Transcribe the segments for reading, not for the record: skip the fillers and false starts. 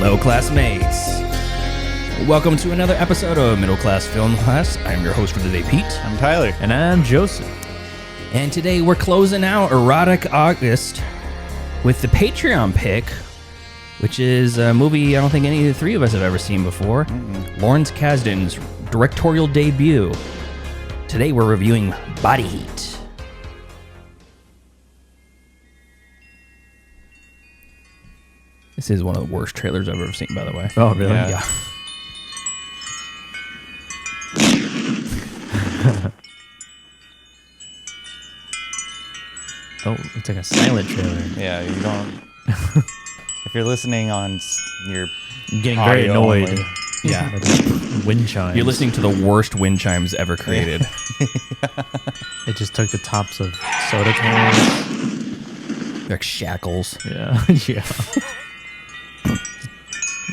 Hello, classmates. Welcome to another episode of Middle Class Film Class. I'm your host for the day, Pete. I'm Tyler. And I'm Joseph. And today we're closing out Erotic August with the Patreon pick, which is a movie I don't think any of the three of us have ever seen before. Lawrence Kasdan's directorial debut. Today we're reviewing Body Heat. This is one of the worst trailers I've ever seen, by the way. Oh, really? Yeah. Oh, it's like a silent trailer. Yeah, you don't. If you're listening on your I'm getting very audio annoyed. only. Yeah. By the wind chimes. You're listening to the worst wind chimes ever created. It just took the tops of soda cans. Like shackles. Yeah. Yeah.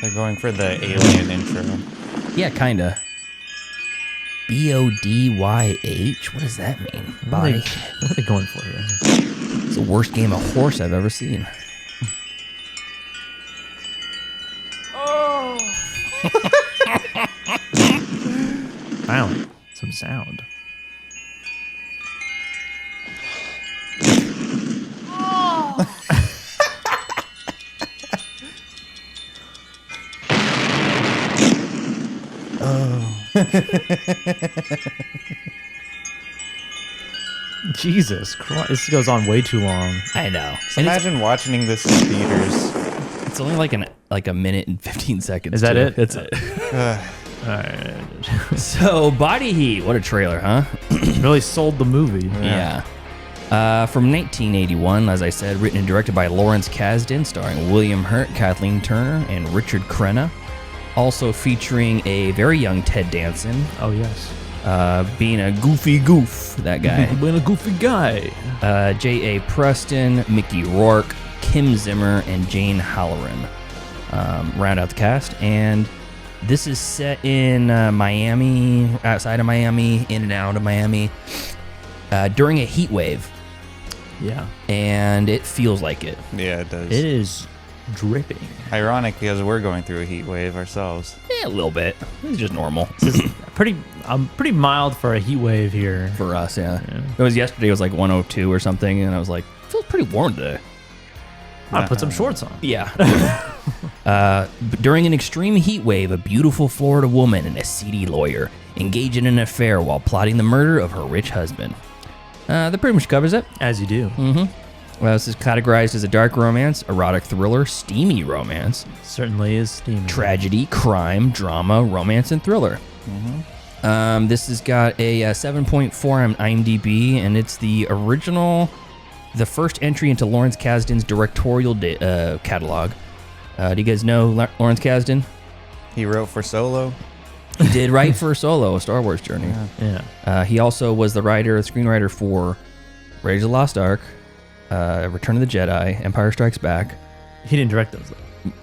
They're going for the alien intro. Yeah, kinda. BODYH? What does that mean? Body. What are they going for here? It's the worst game of horse I've ever seen. Found some sound. Jesus Christ. This goes on way too long. I know. So imagine watching this in theaters. It's only like a minute and 15 seconds. Is that too. it? That's it. Alright. So, Body Heat. What a trailer, huh? Really sold the movie. Yeah. From 1981, as I said, written and directed by Lawrence Kasdan, starring William Hurt, Kathleen Turner, and Richard Crenna. Also featuring a very young Ted Danson, Oh, yes. being a goofy goof, that guy. Being a goofy guy. J.A. Preston, Mickey Rourke, Kim Zimmer, and Jane Halloran round out the cast. And this is set in Miami, outside of Miami, in and out of Miami, during a heat wave. Yeah. And it feels like it. Yeah, it does. It is dripping. Ironic because we're going through a heat wave ourselves. Yeah, a little bit. It's just normal Pretty mild for a heat wave here. for us, yeah. It was yesterday, it was like 102 or something, and I was like, feels pretty warm today. I put some shorts on. Yeah. During an extreme heat wave, a beautiful Florida woman and a seedy lawyer engage in an affair while plotting the murder of her rich husband. That pretty much covers it. As you do. This is categorized as a dark romance, erotic thriller, steamy romance, Certainly is steamy. tragedy, crime, drama, romance, and thriller. This has got a 7.4 on IMDb, and it's the first entry into Lawrence Kasdan's directorial catalog. Do you guys know Lawrence Kasdan? He wrote for Solo. He did write for Solo, A Star Wars Journey. Yeah. He also was the screenwriter for Raiders of the Lost Ark, Return of the Jedi, Empire Strikes Back. He didn't direct those,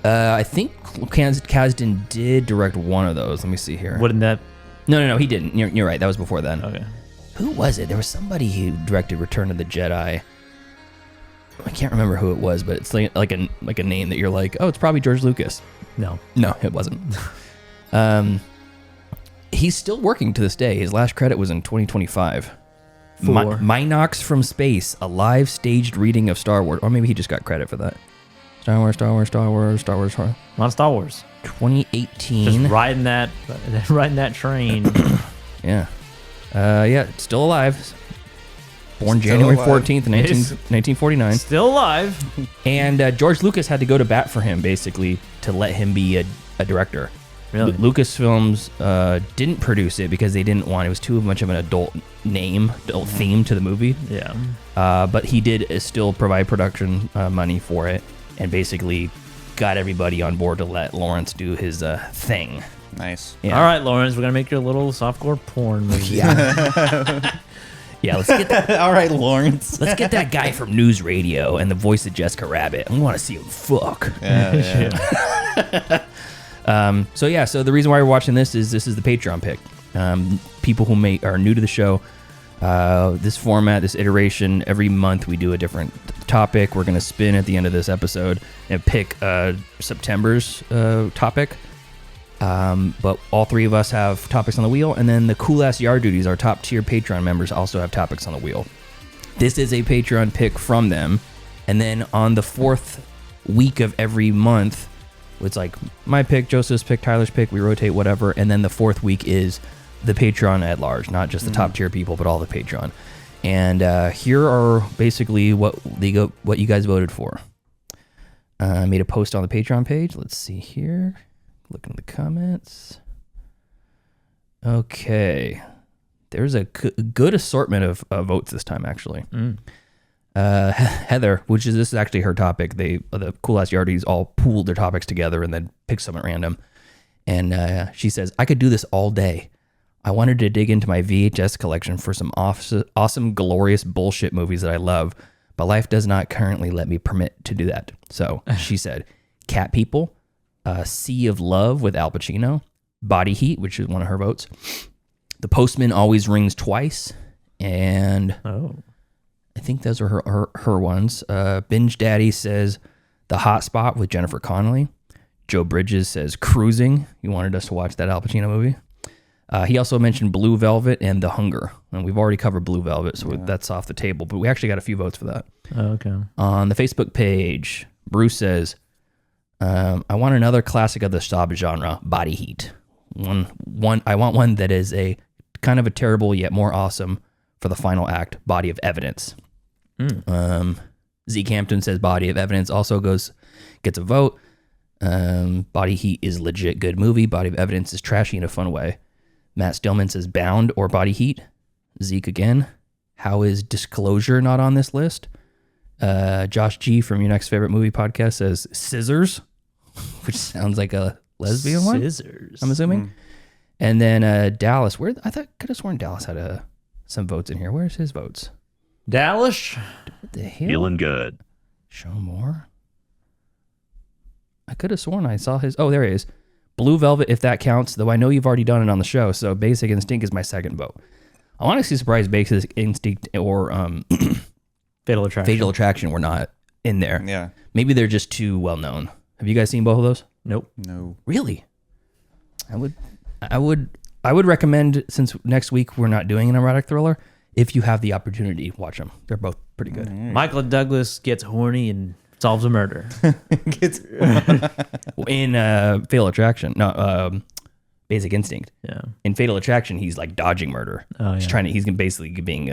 though. I think Kasdan did direct one of those. Let me see here. Wouldn't that... No, he didn't. You're right. That was before then. Okay. Who was it? There was somebody who directed Return of the Jedi. I can't remember who it was, but it's like a name that you're like, oh, it's probably George Lucas. No. No, it wasn't. He's still working to this day. His last credit was in 2025. Minox from Space, a live staged reading of Star Wars. Or maybe he just got credit for that. Star Wars. A lot of Star Wars. 2018. Just riding that train. Yeah. Still alive. Born Still January alive. 14th, 1949. Still alive. And George Lucas had to go to bat for him, basically, to let him be a director. Really? Lucasfilms didn't produce it because they didn't want it was too much of an adult theme to the movie. Yeah. But he did still provide production money for it and basically got everybody on board to let Lawrence do his thing. Nice. Yeah. All right, Lawrence, we're going to make your little softcore porn movie. Yeah. Yeah, let's get that. All right, Lawrence. Let's get that guy from News Radio and the voice of Jessica Rabbit. I want to see him fuck. Yeah. So the reason why we're watching this is the Patreon pick. People who are new to the show This format, this iteration, every month we do a different topic. We're going to spin at the end of this episode and pick September's topic. But all three of us have topics on the wheel, and then the Cool Ass Yard Duties, our top tier Patreon members, also have topics on the wheel. This is a Patreon pick from them, and then on the fourth week of every month, it's like my pick, Joseph's pick, Tyler's pick, we rotate whatever, and then the fourth week is the Patreon at large, not just the top tier people, but all the Patreon. And here are basically what you guys voted for. I made a post on the Patreon page. Let's see here. Looking at the comments. Okay. There's a good assortment of votes this time, actually. Heather, this is actually her topic. The Cool Ass Yardies all pooled their topics together and then picked some at random. And she says, I could do this all day. I wanted to dig into my VHS collection for some awesome, glorious bullshit movies that I love, but life does not currently let me permit to do that. So she said, Cat People, Sea of Love with Al Pacino, Body Heat, which is one of her votes. The Postman Always Rings Twice, and I think those are her ones. Binge Daddy says The Hot Spot with Jennifer Connelly. Joe Bridges says Cruising. He wanted us to watch that Al Pacino movie. He also mentioned Blue Velvet and The Hunger, and we've already covered Blue Velvet, so that's off the table, but we actually got a few votes for that. Okay. On the Facebook page, Bruce says, I want another classic of the subgenre, Body Heat. I want one that is a kind of a terrible yet more awesome for the final act, Body of Evidence. Z Campton says Body of Evidence also gets a vote. Body Heat is legit good movie. Body of Evidence is trashy in a fun way. Matt Stillman says Bound or Body Heat. Zeke again. How is Disclosure not on this list? Josh G from Your Next Favorite Movie podcast says Scissors, which sounds like a lesbian one. Scissors. I'm assuming. And then Dallas. Could have sworn Dallas had some votes in here. Where's his votes? Dallas. What the hell? Feeling good. Show more. I could have sworn I saw his. Oh, there he is. Blue Velvet, if that counts, though I know you've already done it on the show, so Basic Instinct is my second vote. I'm honestly surprised Basic Instinct or Fatal Attraction were not in there. Yeah. Maybe they're just too well known. Have you guys seen both of those? Nope. No. Really? I would recommend, since next week we're not doing an erotic thriller, if you have the opportunity, watch them. They're both pretty good. Michael Douglas gets horny and solves a murder. In Fatal Attraction, Basic Instinct. Yeah. In Fatal Attraction, he's like dodging murder. Oh, yeah. He's basically being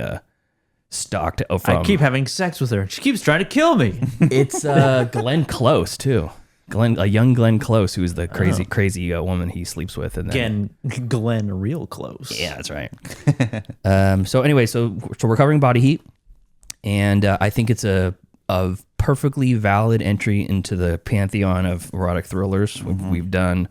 stalked from. I keep having sex with her. She keeps trying to kill me. It's Glenn Close too. A young Glenn Close, who's the crazy woman he sleeps with, and then Glenn real close. Yeah, that's right. So anyway, so we're covering Body Heat, and I think it's a perfectly valid entry into the pantheon of erotic thrillers. We've done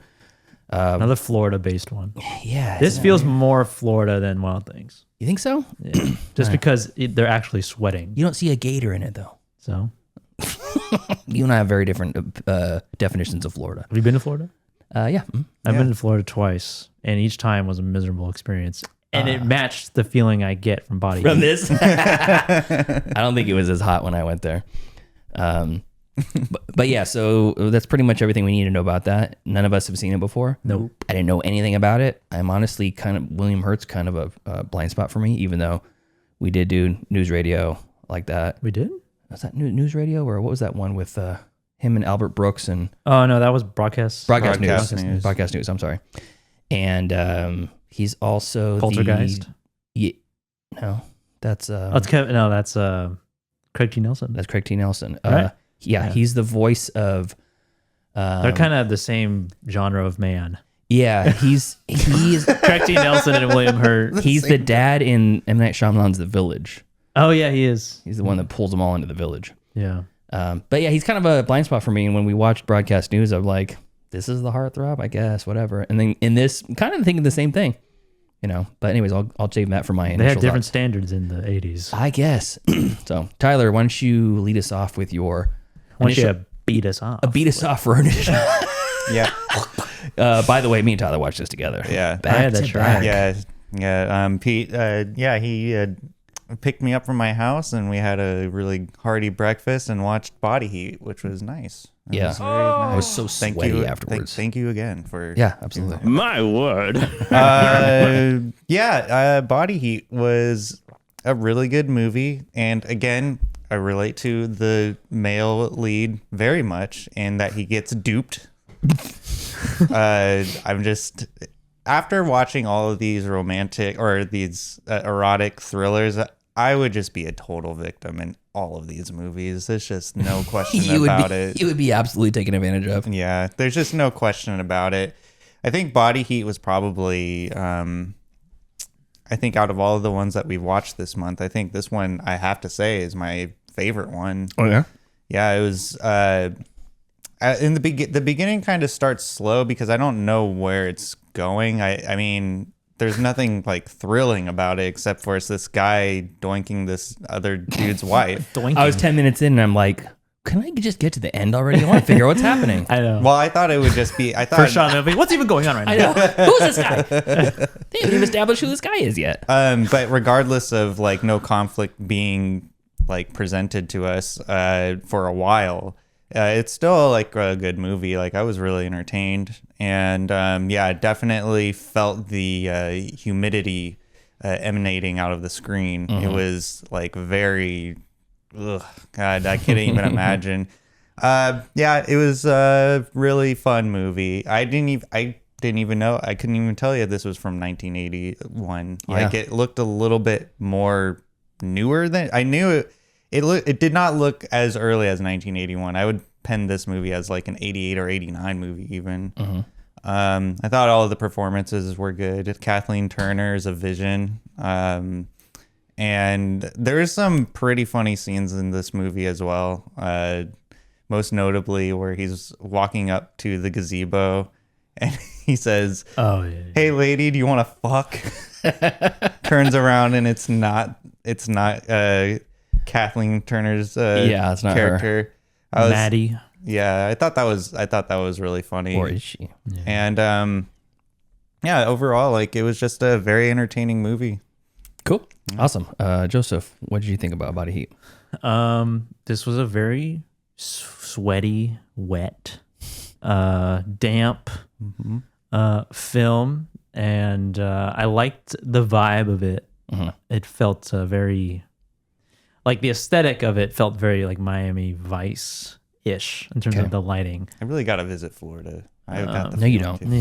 another Florida-based one. Yeah, this feels more Florida than Wild Things. You think so? Yeah. Just because they're actually sweating. You don't see a gator in it though. So you and I have very different definitions of Florida. Have you been to Florida? Yeah. I've been to Florida twice, and each time was a miserable experience. And it matched the feeling I get from Body From Heat. this? I don't think it was as hot when I went there. But yeah, so that's pretty much everything we need to know about that. None of us have seen it before. Nope. I didn't know anything about it. I'm honestly William Hurt's kind of a blind spot for me, even though we did do news radio like that. We did? Was that news radio, or what was that one with him and Albert Brooks and? Oh no, that was broadcast news. Broadcast news. I'm sorry. And he's also Poltergeist. No, that's that's Craig T. Nelson. That's Craig T. Nelson. Right? Yeah, he's the voice of. They're kind of the same genre of man. Yeah, he's Craig T. Nelson and William Hurt. He's the dad in M. Night Shyamalan's The Village. Oh yeah, he is. He's the one that pulls them all into the village. Yeah. But yeah, he's kind of a blind spot for me. And when we watched broadcast news, I'm like, this is the heartthrob, I guess, whatever. And then in this, I'm kind of thinking the same thing, you know. But anyways, I'll save that for my initial They had different thoughts. standards in the 80s. I guess. So Tyler, why don't you lead us off with your Beat us off. beat us off for initial. Yeah. By the way, me and Tyler watched this together. Yeah. Back that's to right. back. Yeah. Yeah, Pete. Yeah, he picked me up from my house, and we had a really hearty breakfast and watched Body Heat, which was nice. It Yeah. was very I was nice. so Thank sweaty you afterwards. Thank you again for. Yeah, absolutely. My word. Body Heat was a really good movie, and again, I relate to the male lead very much in that he gets duped. I'm just after watching all of these romantic or these erotic thrillers, I would just be a total victim in all of these movies. There's just no question about it. You would be absolutely taken advantage of. Yeah, there's just no question about it. I think Body Heat was probably, I think out of all of the ones that we've watched this month, I think this one, I have to say, is my favorite one. Oh, yeah? Yeah, it was, in the beginning kind of starts slow because I don't know where it's going. I mean, there's nothing like thrilling about it except for it's this guy doinking this other dude's wife. Doinking. I was 10 minutes in and I'm like, can I just get to the end already? I want to figure out what's happening. I know. Well, I thought it would just be, I thought. First shot of the movie. What's even going on right I now? know. Who's this guy? They haven't even established who this guy is yet. But regardless of like no conflict being like presented to us for a while, it's still like a good movie. Like I was really entertained, and I definitely felt the humidity emanating out of the screen. It was like very, God, I can't even imagine. It was a really fun movie. I didn't even know. I couldn't even tell you this was from 1981. Like it looked a little bit more newer than I knew it. It did not look as early as 1981. I would pen this movie as like an 88 or 89 movie even. I thought all of the performances were good. Kathleen Turner is a vision. And there's some pretty funny scenes in this movie as well. Most notably where he's walking up to the gazebo and he says, "Hey lady, do you want to fuck?" Turns around and it's not Kathleen Turner's it's not character. her. Maddie. Yeah, I thought that was really funny. Or is she? Yeah. And overall, like it was just a very entertaining movie. Cool. Awesome. Joseph, what did you think about Body Heat? This was a very sweaty, wet, damp film, and I liked the vibe of it. It felt very, like the aesthetic of it felt very like Miami Vice-ish in terms of the lighting. I really got to visit Florida. I got the No, you feeling don't. too.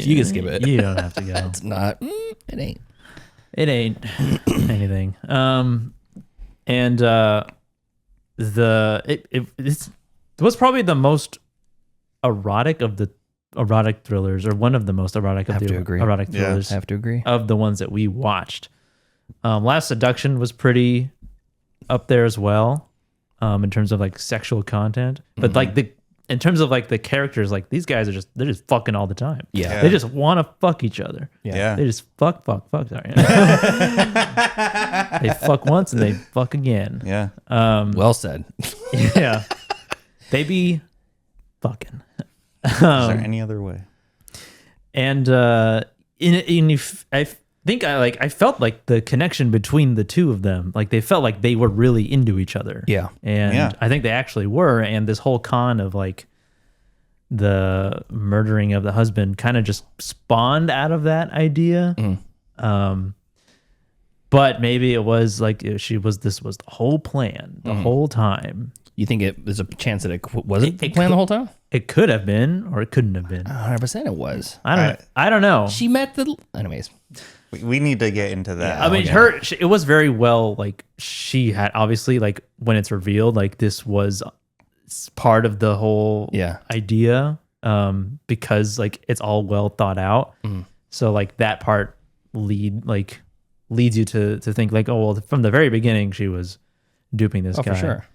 You can skip it. You don't have to go. It's not. It ain't. It ain't anything. It was probably the most erotic of the erotic thrillers, or one of the most erotic of the erotic thrillers. I have to agree. Of the ones that we watched. Last Seduction was pretty up there as well, in terms of like sexual content. But like in terms of like the characters, like these guys they're just fucking all the time. Yeah. They just want to fuck each other. Yeah. They just fuck. Sorry. They fuck once and they fuck again. Yeah. Well said. Yeah. They be fucking. Is there any other way? And I felt like the connection between the two of them, like they felt like they were really into each other. Yeah. And I think they actually were. And this whole con of like the murdering of the husband kind of just spawned out of that idea. But maybe it was like this was the whole plan the whole time. You think there's a chance that it wasn't planned the whole time? It could have been, or it couldn't have been. 100% it was. I don't know. She met anyways. We need to get into that. I mean, it was very well, like, she had, obviously, like, when it's revealed, like, this was part of the whole idea, because, like, it's all well thought out. So, like, that part leads you to think, like, oh, well, from the very beginning, she was duping this guy. For sure.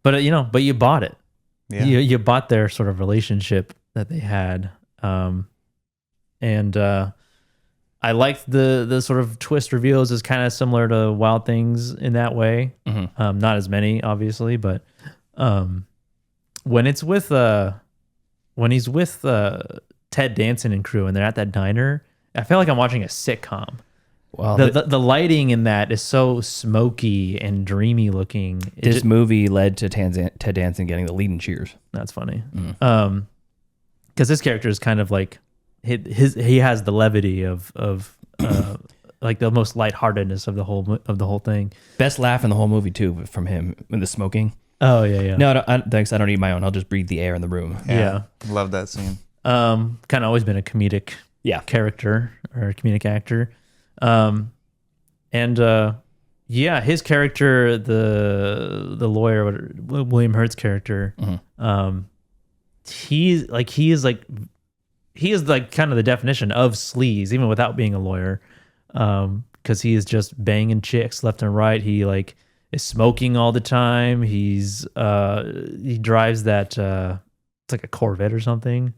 But you bought it. Yeah. You bought their sort of relationship that they had. I liked the sort of twist reveals is kind of similar to Wild Things in that way. Not as many, obviously, but when he's with Ted Danson and crew, and they're at that diner, I feel like I'm watching a sitcom. Well, The lighting in that is so smoky and dreamy looking. This movie led to Ted Danson getting the lead in Cheers. That's funny. Because his character is kind of like he has the levity of like the most lightheartedness of the whole thing. Best laugh in the whole movie too from him in the smoking. Oh yeah. No, thanks. I don't need my own. I'll just breathe the air in the room. Yeah. Love that scene. Kind of always been a comedic character or a comedic actor. His character, the lawyer, William Hurt's character, he is like kind of the definition of sleaze, even without being a lawyer. Because he is just banging chicks left and right. He like is smoking all the time. He drives that it's like a Corvette or something.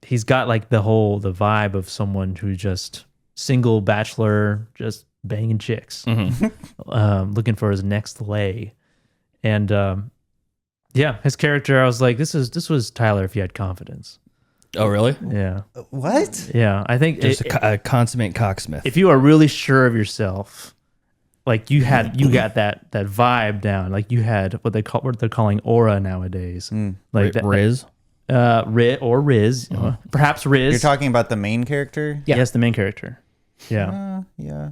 He's got like the vibe of someone who just single bachelor, just banging chicks, looking for his next lay. And his character, I was like, this was Tyler if he had confidence. Oh, really? Yeah. What? Yeah, I think just a consummate cocksmith. If you are really sure of yourself, like you got that vibe down, like you had what they're calling aura nowadays, like Riz. Riz, perhaps Riz. You're talking about the main character? Yeah. Yes, the main character. Yeah. Yeah.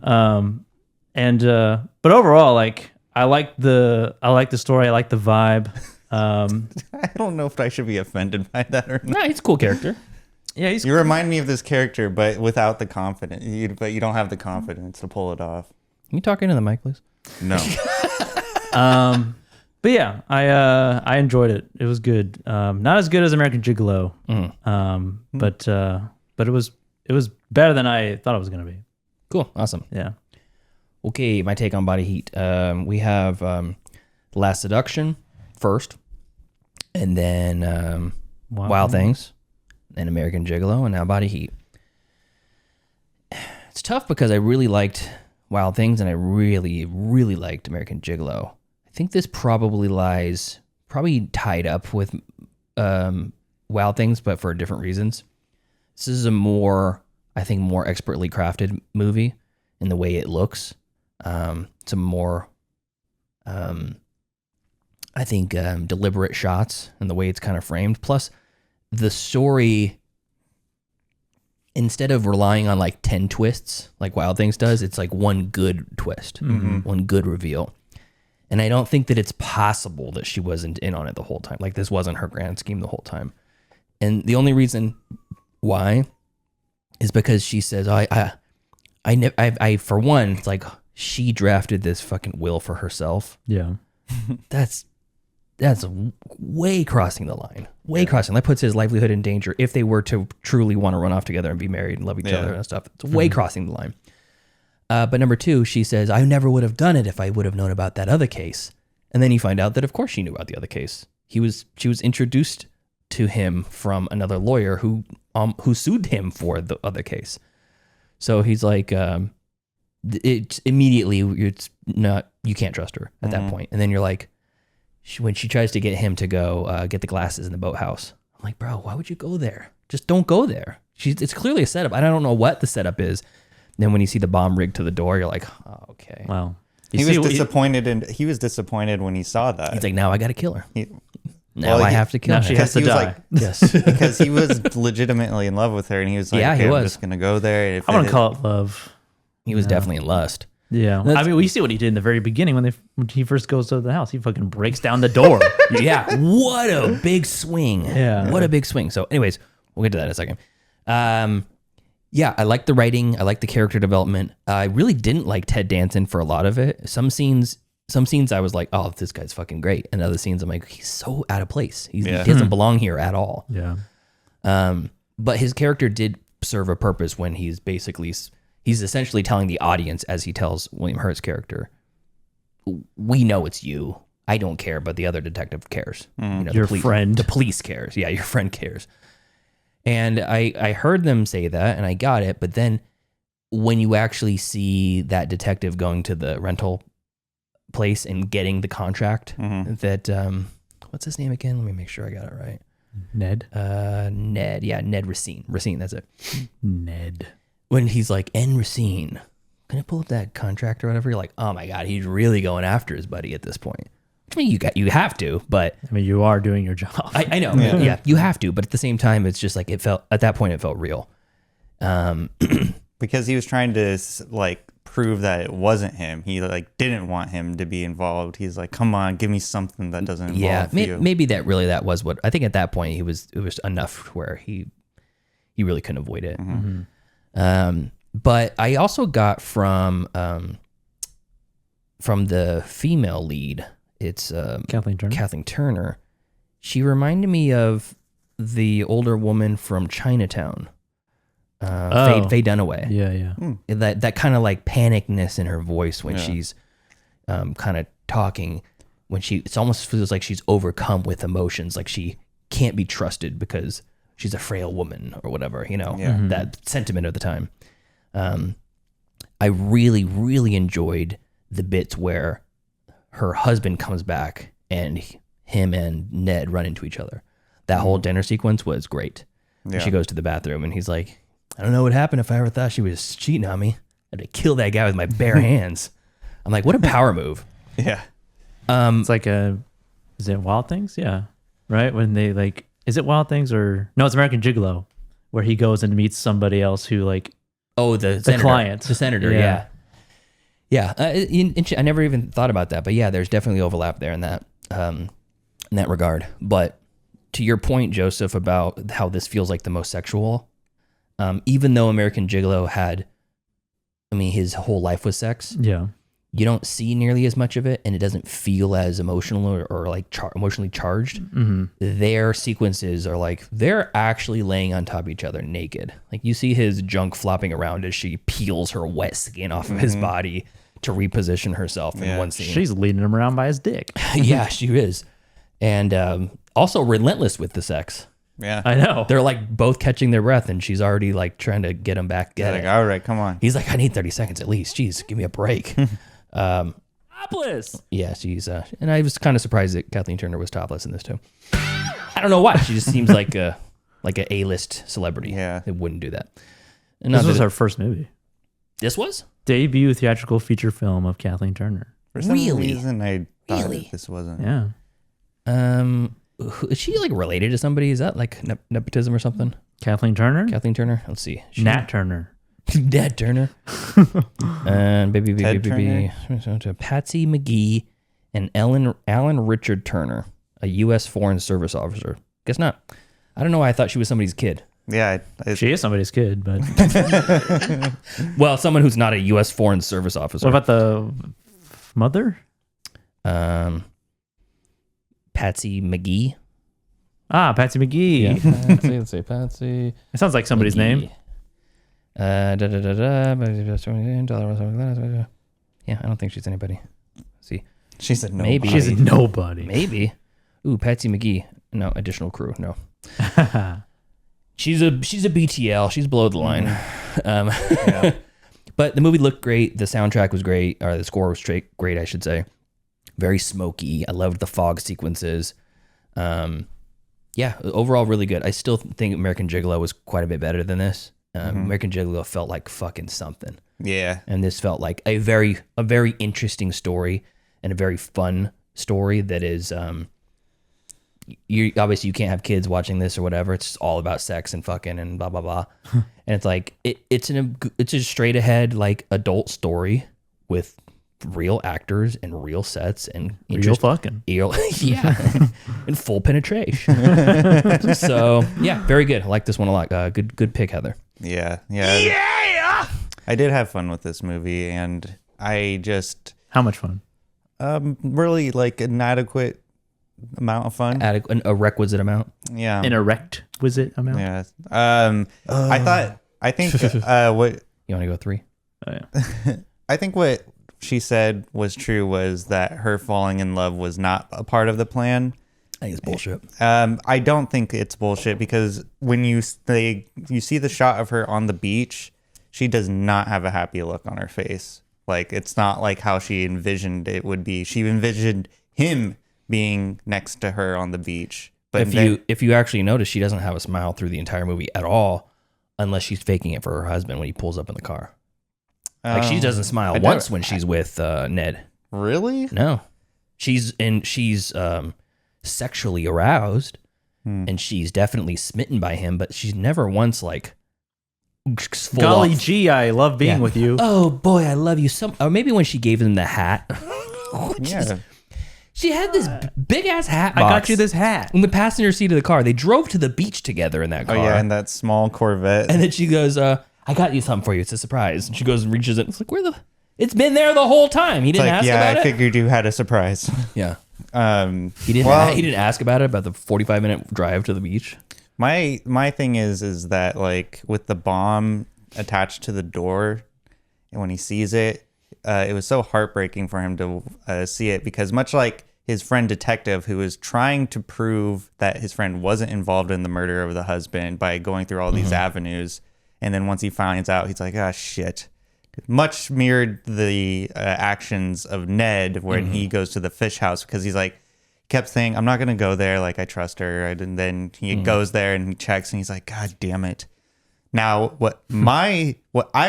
But overall, like I like the story. I like the vibe. I don't know if I should be offended by that or not. Nah, he's a cool character. Yeah, you remind me of this character, but without the confidence. But you don't have the confidence to pull it off. Can you talk into the mic, please? No. But yeah, I enjoyed it. It was good. Not as good as American Gigolo. But it was better than I thought it was gonna be. Cool, awesome. Yeah. Okay, my take on Body Heat. We have Last Seduction first, and then Wild Things, and American Gigolo, and now Body Heat. It's tough because I really liked Wild Things, and I really, really liked American Gigolo. I think this probably tied up with Wild Things, but for different reasons. This is a more expertly crafted movie in the way it looks. Some more, deliberate shots and the way it's kind of framed. Plus, the story, instead of relying on like 10 twists like Wild Things does, it's like one good twist, one good reveal. And I don't think that it's possible that she wasn't in on it the whole time. Like this wasn't her grand scheme the whole time. And the only reason why is because she says, I for one, it's like she drafted this fucking will for herself. Yeah. That's way crossing the line. Crossing. That puts his livelihood in danger if they were to truly want to run off together and be married and love each other and stuff. It's way crossing the line. But number two, she says, I never would have done it if I would have known about that other case. And then you find out that, of course, she knew about the other case. She was introduced to him from another lawyer who sued him for the other case. So he's like, it's immediately, you can't trust her at that point. And then you're like, when she tries to get him to go get the glasses in the boathouse, I'm like, bro, why would you go there? Just don't go there. It's clearly a setup. I don't know what the setup is. Then when you see the bomb rigged to the door, you're like, oh, okay. Wow. He was disappointed when he saw that. He's like, now I got to kill her. I have to kill her. Now she has to die. Like, yes. Because he was legitimately in love with her, and he was like, yeah, okay, he was. I'm just going to go there. I want to call it love. He was definitely in lust. Yeah. I mean, we see what he did in the very beginning when he first goes to the house. He fucking breaks down the door. Yeah. What a big swing. Yeah. What a big swing. So anyways, we'll get to that in a second. Yeah, I like the writing. I like the character development. I really didn't like Ted Danson for a lot of it. Some scenes I was like, oh, this guy's fucking great. And other scenes I'm like, he's so out of place. He doesn't belong here at all. Yeah. But his character did serve a purpose when he's essentially telling the audience, as he tells William Hurt's character, we know it's you. I don't care, but the other detective cares. Your friend. The police cares. Yeah, your friend cares. And I heard them say that, and I got it. But then when you actually see that detective going to the rental place and getting the contract, that what's his name again? Let me make sure I got it right. Ned. Ned Racine. Racine, that's it. Ned. When he's like, N Racine, can I pull up that contract or whatever? You're like, oh my God, he's really going after his buddy at this point. I mean, you have to, but I mean, you are doing your job. I know. Yeah, you have to, but at the same time, it's just like at that point, it felt real. Because he was trying to like prove that it wasn't him. He like didn't want him to be involved. He's like, come on, give me something that doesn't involve you. Maybe that was what I think at that point it was enough where he really couldn't avoid it. But I also got from the female lead, it's Kathleen Turner. She reminded me of the older woman from Chinatown. Faye Dunaway. Yeah. That kind of like panicness in her voice when she's kind of talking, it almost feels like she's overcome with emotions, like she can't be trusted because she's a frail woman or whatever, that sentiment of the time. I really, really enjoyed the bits where her husband comes back and him and Ned run into each other. That whole dinner sequence was great. Yeah. She goes to the bathroom and he's like, I don't know what happened if I ever thought she was cheating on me. I'd have killed that guy with my bare hands. I'm like, what a power move. Yeah. It's like is it Wild Things? Yeah. Right? When they like, is it Wild Things or, no, it's American Gigolo, where he goes and meets somebody else who like, the senator, client. The senator, yeah. Yeah. I never even thought about that, but yeah, there's definitely overlap there in that regard. But to your point, Joseph, about how this feels like the most sexual, even though American Gigolo his whole life was sex. Yeah. You don't see nearly as much of it, and it doesn't feel as emotional or like emotionally charged. Mm-hmm. Their sequences are like they're actually laying on top of each other naked. Like you see his junk flopping around as she peels her wet skin off of his body to reposition herself in one scene. She's leading him around by his dick. Yeah, she is, and also relentless with the sex. Yeah, I know. They're like both catching their breath, and she's already like trying to get him back. Like, all right, come on. He's like, I need 30 seconds at least. Jeez, give me a break. Topless. Yeah, she's and I was kind of surprised that Kathleen Turner was topless in this too. I don't know why. She just seems like an A-list celebrity. Yeah, it wouldn't do that. And this was her first movie. This was debut theatrical feature film of Kathleen Turner. For some reason, I thought that this wasn't. Yeah. Is she like related to somebody? Is that like nepotism or something? Kathleen Turner. Let's see. Nat Turner. Nat Turner. And baby, Patsy McGee and Alan Richard Turner, a U.S. Foreign Service officer. Guess not. I don't know why I thought she was somebody's kid. Yeah, she is somebody's kid, but well, someone who's not a U.S. Foreign Service officer. What about the mother? Patsy McGee. Patsy McGee. Yeah. Let's say Patsy. It sounds like somebody's name. Yeah, I don't think she's anybody. Let's see. She's a nobody. Maybe. She's a nobody. Maybe. Ooh, Patsy McGee. No, additional crew. No. She's a BTL. She's below the line. But the movie looked great. The soundtrack was great. Or the score was great, I should say. Very smoky. I loved the fog sequences. Yeah, overall really good. I still think American Gigolo was quite a bit better than this. American Gigolo felt like fucking something. Yeah. And this felt like a very interesting story and a very fun story that is you obviously you can't have kids watching this or whatever. It's all about sex and fucking and blah blah blah. And it's like it's a straight ahead like adult story with real actors and real sets and real fucking yeah and full penetration. So yeah, very good. I like this one a lot. Good pick, Heather. Yeah. I did have fun with this movie, and I just how much fun? Really like an adequate amount of fun. A requisite amount. Yeah. An requisite amount. Yeah. I think what you want to go 3? Oh, yeah. I think what she said was true was that her falling in love was not a part of the plan. I think it's bullshit. I don't think it's bullshit because when you see the shot of her on the beach, she does not have a happy look on her face. Like it's not like how she envisioned it would be. She envisioned him being next to her on the beach, But if you actually notice, she doesn't have a smile through the entire movie at all, unless she's faking it for her husband when he pulls up in the car. Like she doesn't smile once when she's with Ned. Really? No, she's sexually aroused, and she's definitely smitten by him, but she's never once like. Golly gee, I love being with you. Oh boy, I love you so. Or maybe when she gave him the hat. Yeah. She had this big ass hat box. I got you this hat. In the passenger seat of the car. They drove to the beach together in that car. Oh yeah, in that small Corvette. And then she goes, I got you something for you. It's a surprise. And she goes and reaches it. It's like, it's been there the whole time. He didn't ask about it? I figured you had a surprise. Yeah. He He didn't ask about it, about the 45-minute drive to the beach. My thing is that like with the bomb attached to the door, and when he sees it, it was so heartbreaking for him to see it, because much like his friend detective who was trying to prove that his friend wasn't involved in the murder of the husband by going through all these avenues, and then once he finds out, he's like, ah, shit. Much mirrored the actions of Ned when he goes to the fish house, because he's like, kept saying, I'm not going to go there. Like, I trust her. And then he goes there and he checks and he's like, God damn it. Now, what I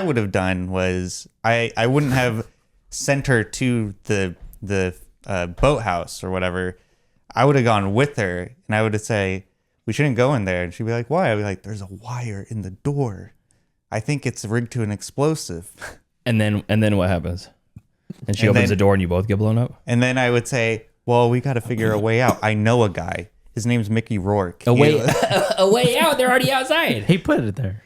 would have done was I wouldn't have sent her to the boathouse or whatever. I would have gone with her and I would have say, we shouldn't go in there. And she'd be like, why? I'd be like, there's a wire in the door. I think it's rigged to an explosive. And then what happens? And she opens the door and you both get blown up? And then I would say, well, we got to figure a way out. I know a guy. His name's Mickey Rourke. A way out. They're already outside. He put it there.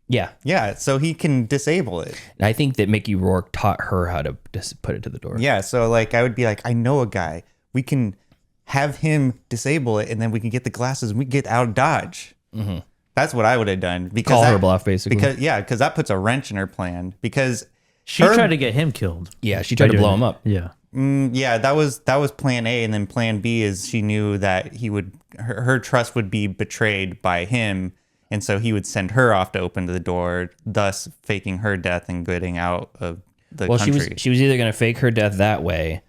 Yeah. Yeah, so he can disable it. I think that Mickey Rourke taught her how to just put it to the door. Yeah, so like I would be like, I know a guy. We can have him disable it, and then we can get the glasses and we get out of Dodge. Mm-hmm. That's what I would have done. Because Call her bluff, basically. Because that puts a wrench in her plan. Because she tried to get him killed. Yeah, she tried to blow him up. Yeah. Yeah, that was plan A, and then plan B is she knew that her trust would be betrayed by him, and so he would send her off to open the door, thus faking her death and getting out of the country. She was either going to fake her death that way,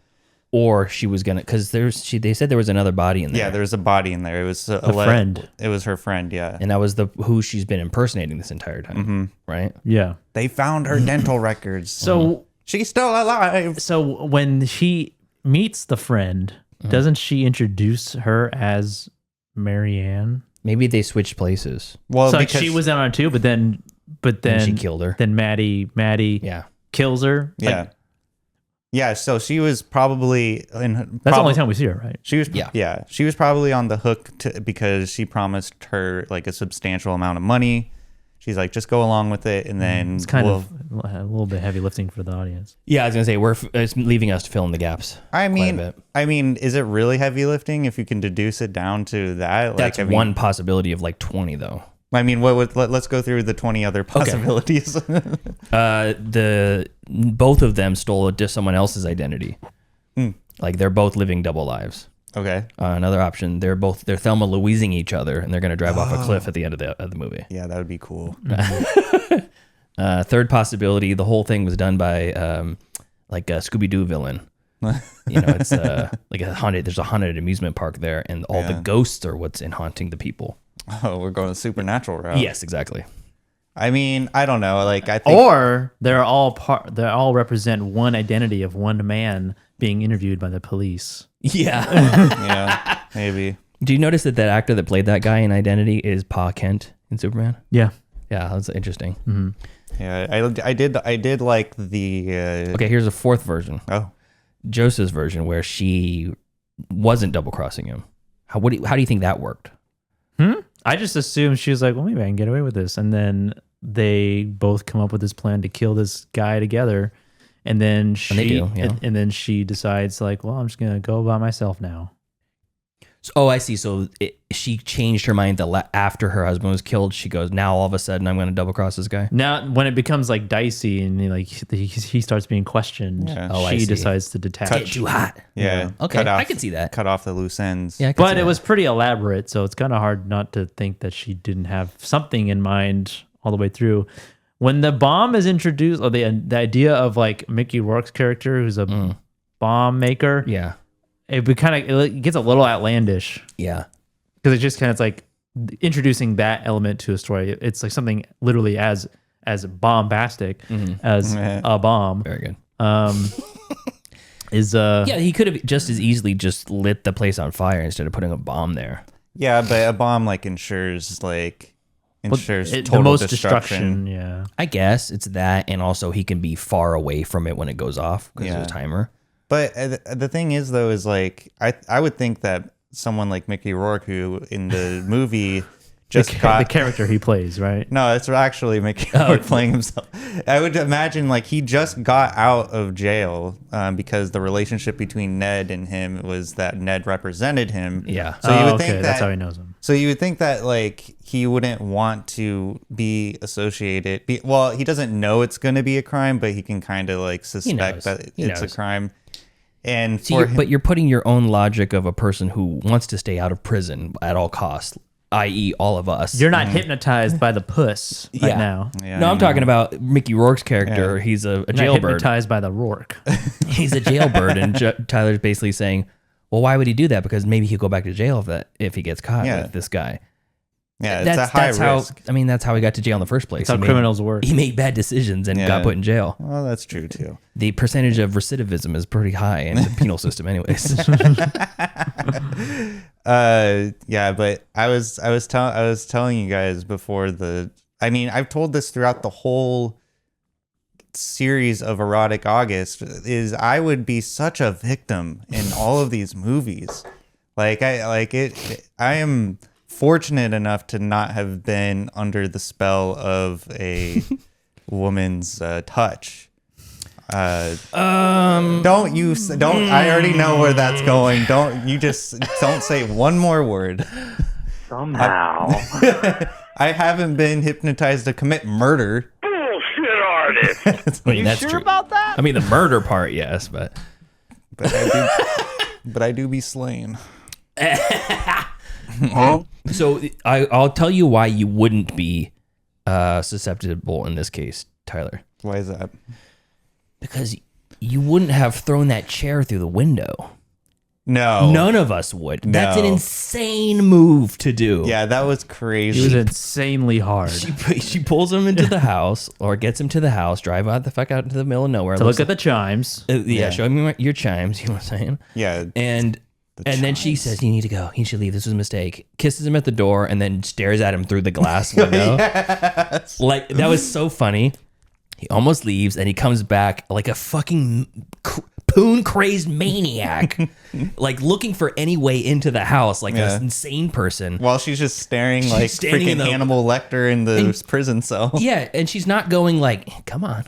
or she was going to, because they said there was another body in there. Yeah, there was a body in there. It was a friend. It was her friend. Yeah, and that was who she's been impersonating this entire time, right? Yeah. They found her dental records. So. She's still alive. So when she meets the friend, doesn't she introduce her as Marianne? Maybe they switched places. Well, so because she was in on it too, but then she killed her. Then Maddie kills her. Yeah. Like, yeah, so she was probably that's the only time we see her, right? She was she was probably on the hook because she promised her like a substantial amount of money. She's like, just go along with it, and then it's kind of a little bit heavy lifting for the audience. Yeah, I was gonna say it's leaving us to fill in the gaps. I mean, is it really heavy lifting if you can deduce it down to that? That's one possibility of like 20, though. I mean, let's go through the 20 other possibilities. Both of them stole someone else's identity. Like they're both living double lives. Okay. Another option, they're Thelma Louising each other, and they're going to drive off a cliff at the end of the movie. Yeah, that would be cool. Third possibility, the whole thing was done by like a Scooby-Doo villain. You know, it's like there's a haunted amusement park there, and all the ghosts are what's haunting the people. Oh, we're going the supernatural route. Yes, exactly. I mean, I don't know. Like, I think, or they all represent one identity of one man being interviewed by the police. Yeah. Yeah, maybe. Do you notice that actor that played that guy in Identity is Pa Kent in Superman? Yeah. Yeah, that's interesting. Mm-hmm. Yeah, I did like the. Okay, here's a fourth version. Oh, Joseph's version where she wasn't double crossing him. How do you think that worked? I just assumed she was like, well, maybe I can get away with this, and they both come up with this plan to kill this guy together, and then and then she decides like, well, I'm just gonna go by myself now. Oh, I see. So she changed her mind after her husband was killed. She goes, now all of a sudden I'm going to double cross this guy. Now, when it becomes like dicey and he starts being questioned, she decides to detach. Get too hot. Yeah. Okay, I can see that. Cut off the loose ends. Yeah, but it was pretty elaborate, so it's kind of hard not to think that she didn't have something in mind all the way through. When the bomb is introduced, or the idea of like Mickey Rourke's character, who's a bomb maker, yeah. It gets a little outlandish. Yeah. because it just kind of like introducing that element to a story. It's like something literally as bombastic as a bomb. Very good. He could have just as easily just lit the place on fire instead of putting a bomb there. Yeah, but a bomb like ensures total the most destruction. Yeah, I guess it's that, and also he can be far away from it when it goes off because there's a timer. But the thing is, though, is like I would think that someone like Mickey Rourke, who in the movie just got the character he plays, right? No, it's actually Mickey Rourke playing himself. I would imagine like he just got out of jail because the relationship between Ned and him was that Ned represented him. Yeah. So you would think that's how he knows him. So you would think that like he wouldn't want to be associated. Well, he doesn't know it's going to be a crime, but he can kind of like suspect that it's a crime. And but you're putting your own logic of a person who wants to stay out of prison at all costs, i.e. all of us. You're not hypnotized by the puss right now. Yeah, no, I'm talking about Mickey Rourke's character. Yeah. He's a jailbird. Hypnotized by the Rourke. He's a jailbird, and Tyler's basically saying, well, why would he do that? Because maybe he'll go back to jail if he gets caught with this guy. Yeah, it's a high risk. That's how he got to jail in the first place. That's how criminals work. He made bad decisions and got put in jail. Well, that's true too. The percentage of recidivism is pretty high in the penal system, anyways. But I was telling you guys before I've told this throughout the whole series of Erotic August is I would be such a victim in all of these movies. I am fortunate enough to not have been under the spell of a woman's touch. I already know where that's going. Don't say one more word. Somehow. I haven't been hypnotized to commit murder. Bullshit artist. I mean, that's sure true about that? I mean, the murder part, yes, but I do be slain. So I'll tell you why you wouldn't be susceptible in this case, Tyler. Why is that? Because you wouldn't have thrown that chair through the window. No. None of us would. No. That's an insane move to do. Yeah, that was crazy. It was insanely hard. She pulls him into the house or gets him to the house, drive out the fuck out into the middle of nowhere. To look at the chimes. Show me your chimes, you know what I'm saying? Yeah. And then she says, you need to go. You should leave. This was a mistake. Kisses him at the door and then stares at him through the glass window. Yes. Like, that was so funny. He almost leaves and he comes back like a fucking poon-crazed maniac, like looking for any way into the house, like an insane person. While she's just staring like freaking Hannibal Lecter in the prison cell. Yeah, and she's not going like, come on,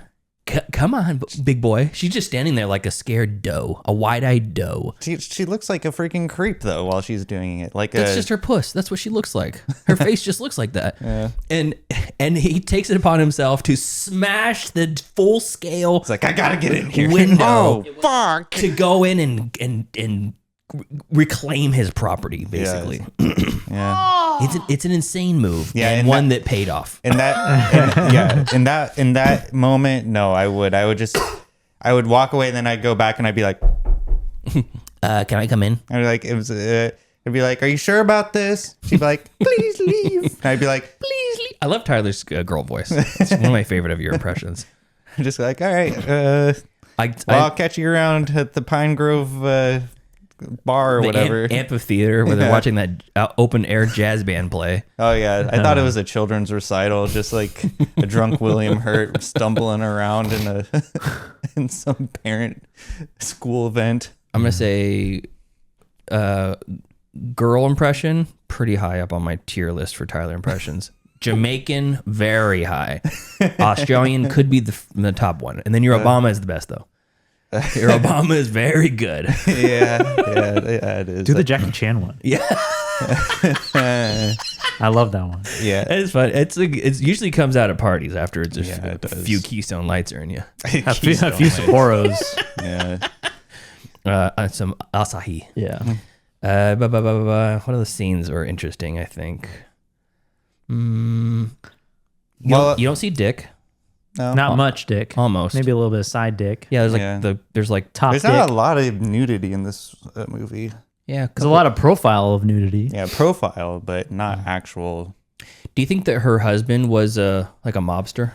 big boy. She's just standing there like a scared doe, a wide-eyed doe. She looks like a freaking creep though while she's doing it. Like that's just her puss. That's what she looks like. Her face just looks like that. Yeah. And he takes it upon himself to smash the full scale. It's like I gotta get in here. Window. Oh fuck! To go in and reclaim his property, basically. Yeah. It's an insane move. Yeah, and one that paid off. In that moment, no, I would walk away and then I'd go back and I'd be like, can I come in? I'd be like, I'd be like, are you sure about this? She'd be like, please leave. And I'd be like, please leave. I love Tyler's girl voice. It's one of my favorite of your impressions. I'm just like, all right, I'll catch you around at the Pine Grove bar or whatever. Amphitheater where they're watching that open air jazz band play. Oh yeah, I thought it was a children's recital, just like a drunk William Hurt stumbling around in some parent school event. I'm gonna say girl impression pretty high up on my tier list for Tyler impressions. Jamaican very high. Australian could be the top one, and then your Obama is the best though. Your Obama is very good. Yeah, it is. Do the Jackie Chan one. Yeah. I love that one. Yeah, it's fun. It usually comes out at parties after it's a few Keystone Lights are in you. A few Sapporos. Yeah. Some Asahi. Yeah. One of the scenes are interesting, I think. You don't see dick. No. Not much dick. Almost. Maybe a little bit of side dick. Yeah, there's like top There's dick. not a lot of nudity in this movie. Yeah, There's a lot of profile of nudity. Yeah, profile, but not actual. Do you think that her husband was like a mobster?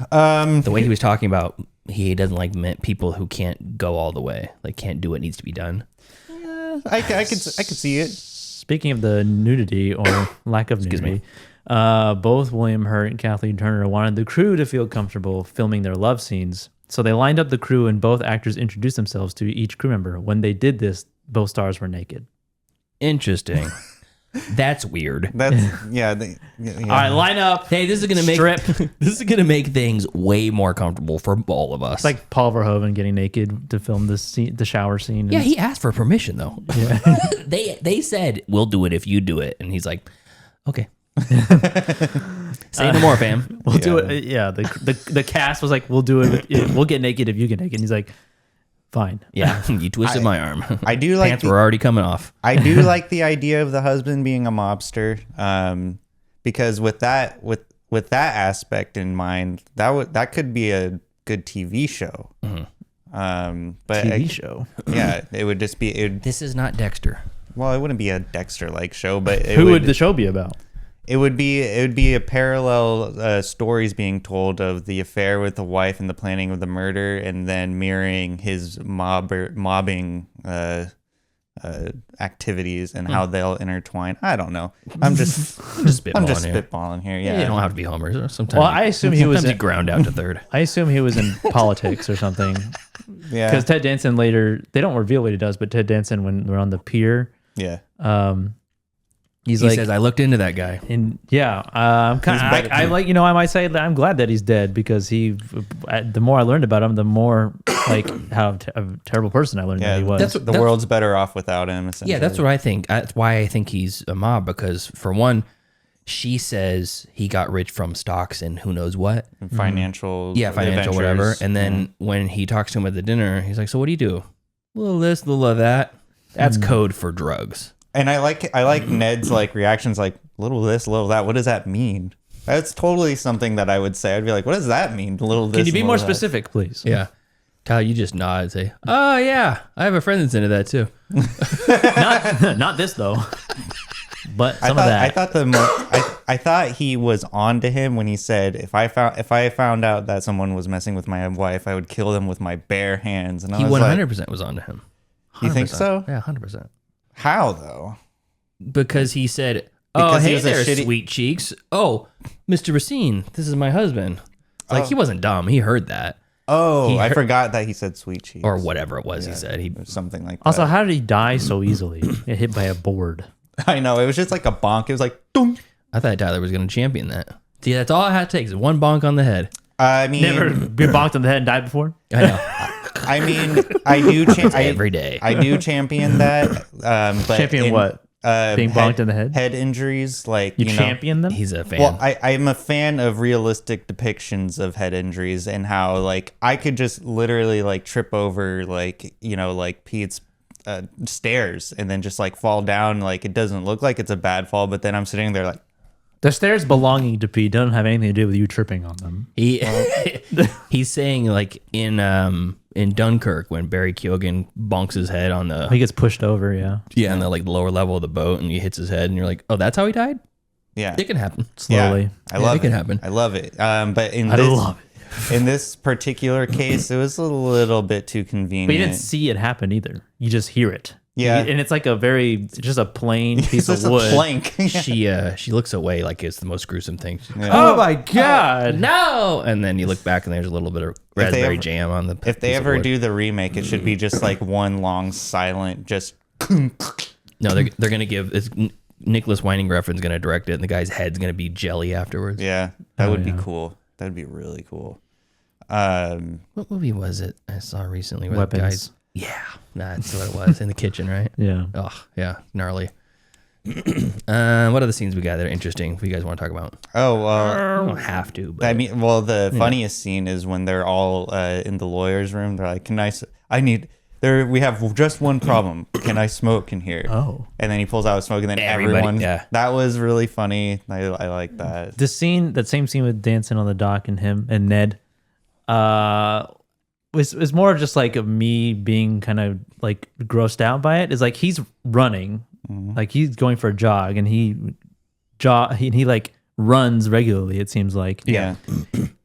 The way he was talking about, he doesn't like people who can't go all the way, like can't do what needs to be done. I could see it. Speaking of the nudity or lack of nudity, both William Hurt and Kathleen Turner wanted the crew to feel comfortable filming their love scenes. So they lined up the crew and both actors introduced themselves to each crew member. When they did this, both stars were naked. Interesting. That's weird. That's yeah. All right, line up. Hey, this is gonna make this is gonna make things way more comfortable for all of us. It's like Paul Verhoeven getting naked to film the shower scene. Yeah, he asked for permission though. Yeah. they said we'll do it if you do it, and he's like, okay. Say no more, fam. We'll do it. Yeah, the cast was like, we'll do it. We'll get naked if you get naked. And he's like, fine. Yeah, you twisted my arm. I do like pants were already coming off. I do like the idea of the husband being a mobster, because with that aspect in mind, that could be a good TV show. Mm-hmm. But TV show. Yeah, it would just be. This is not Dexter. Well, it wouldn't be a Dexter-like show, but Who would the show be about? It would be a parallel stories being told of the affair with the wife and the planning of the murder, and then mirroring his mobbing activities and how they'll intertwine. I don't know. I'm just spitballing here. Yeah, you don't have to be Homer. Sometimes. Well, I assume he was he ground out to third. I assume he was in politics or something. Yeah, because Ted Danson later, they don't reveal what he does, but Ted Danson, when they're on the pier, yeah, he says, "I looked into that guy." And yeah, I'm kind of, I like, I might say that I'm glad that he's dead, because the more I learned about him, the more like how a terrible person I learned that he was. The world's better off without him. Yeah, that's what I think. That's why I think he's a mob, because for one, she says he got rich from stocks and who knows what. Financial financial whatever. And then when he talks to him at the dinner, he's like, "So what do you do?" "A little this, a little of that." That's code for drugs. And I like Ned's like reactions, like little this, little that. What does that mean? That's totally something that I would say. I'd be like, what does that mean? Little this. Can you be more that. specific, please? Yeah. Tyler, you just nod and say, "Oh yeah, I have a friend that's into that too." Not this though. But some of that. I thought he was on to him when he said, if I found out that someone was messing with my wife, I would kill them with my bare hands. And he 100% was on to him. 100%. You think so? Yeah, 100%. How though? Because he said, "Oh, hey there, sweet cheeks. Oh, Mr. Racine, this is my husband." Like, he wasn't dumb. He heard that. Oh, I forgot that he said sweet cheeks. Or whatever it was he said. Something like that. Also, how did he die so easily? Get hit by a board. I know. It was just like a bonk. It was like, dong. I thought Tyler was going to champion that. See, that's all it had to take is one bonk on the head. I mean, never been bonked on the head and died before? I know. I mean, I do every day. I do champion that. But champion what? Being bonked in the head? Head injuries, like you champion them? He's a fan. Well, I'm a fan of realistic depictions of head injuries and how like I could just literally like trip over like like Pete's stairs and then just like fall down. Like it doesn't look like it's a bad fall, but then I'm sitting there like. The stairs belonging to Pete don't have anything to do with you tripping on them. He's saying like in Dunkirk when Barry Keoghan bonks his head on the... He gets pushed over, yeah, on the like lower level of the boat, and he hits his head, and you're like, oh, that's how he died? Yeah. It can happen. Slowly. Yeah, I love it. It can happen. I love it. But I love it. In this particular case, it was a little bit too convenient. But you didn't see it happen either. You just hear it. Yeah, and it's like just a plain piece of wood. A plank. She looks away like it's the most gruesome thing. Yeah. Oh my god, no! And then you look back and there's a little bit of raspberry jam on the. If they ever do the remake, it should be just like one long silent, just. No, they're gonna give it's Nicholas Winding Refn's gonna direct it, and the guy's head's gonna be jelly afterwards. Yeah, that would be cool. That'd be really cool. What movie was it I saw recently? Where Weapons. The guys, yeah, that's what it was in the kitchen, right? Yeah. Oh, yeah, gnarly. What other scenes we got that are interesting? If you guys want to talk about? Oh, I don't have to. But, I mean, well, the funniest scene is when they're all in the lawyer's room. They're like, we have just one problem. Can I smoke in here? Oh. And then he pulls out a smoke, and then everyone. Yeah. That was really funny. I like that. The scene, that same scene with dancing on the dock and him and Ned. was more of just like me being kind of like grossed out by it. Is like he's running, like he's going for a jog, and he like runs regularly. It seems like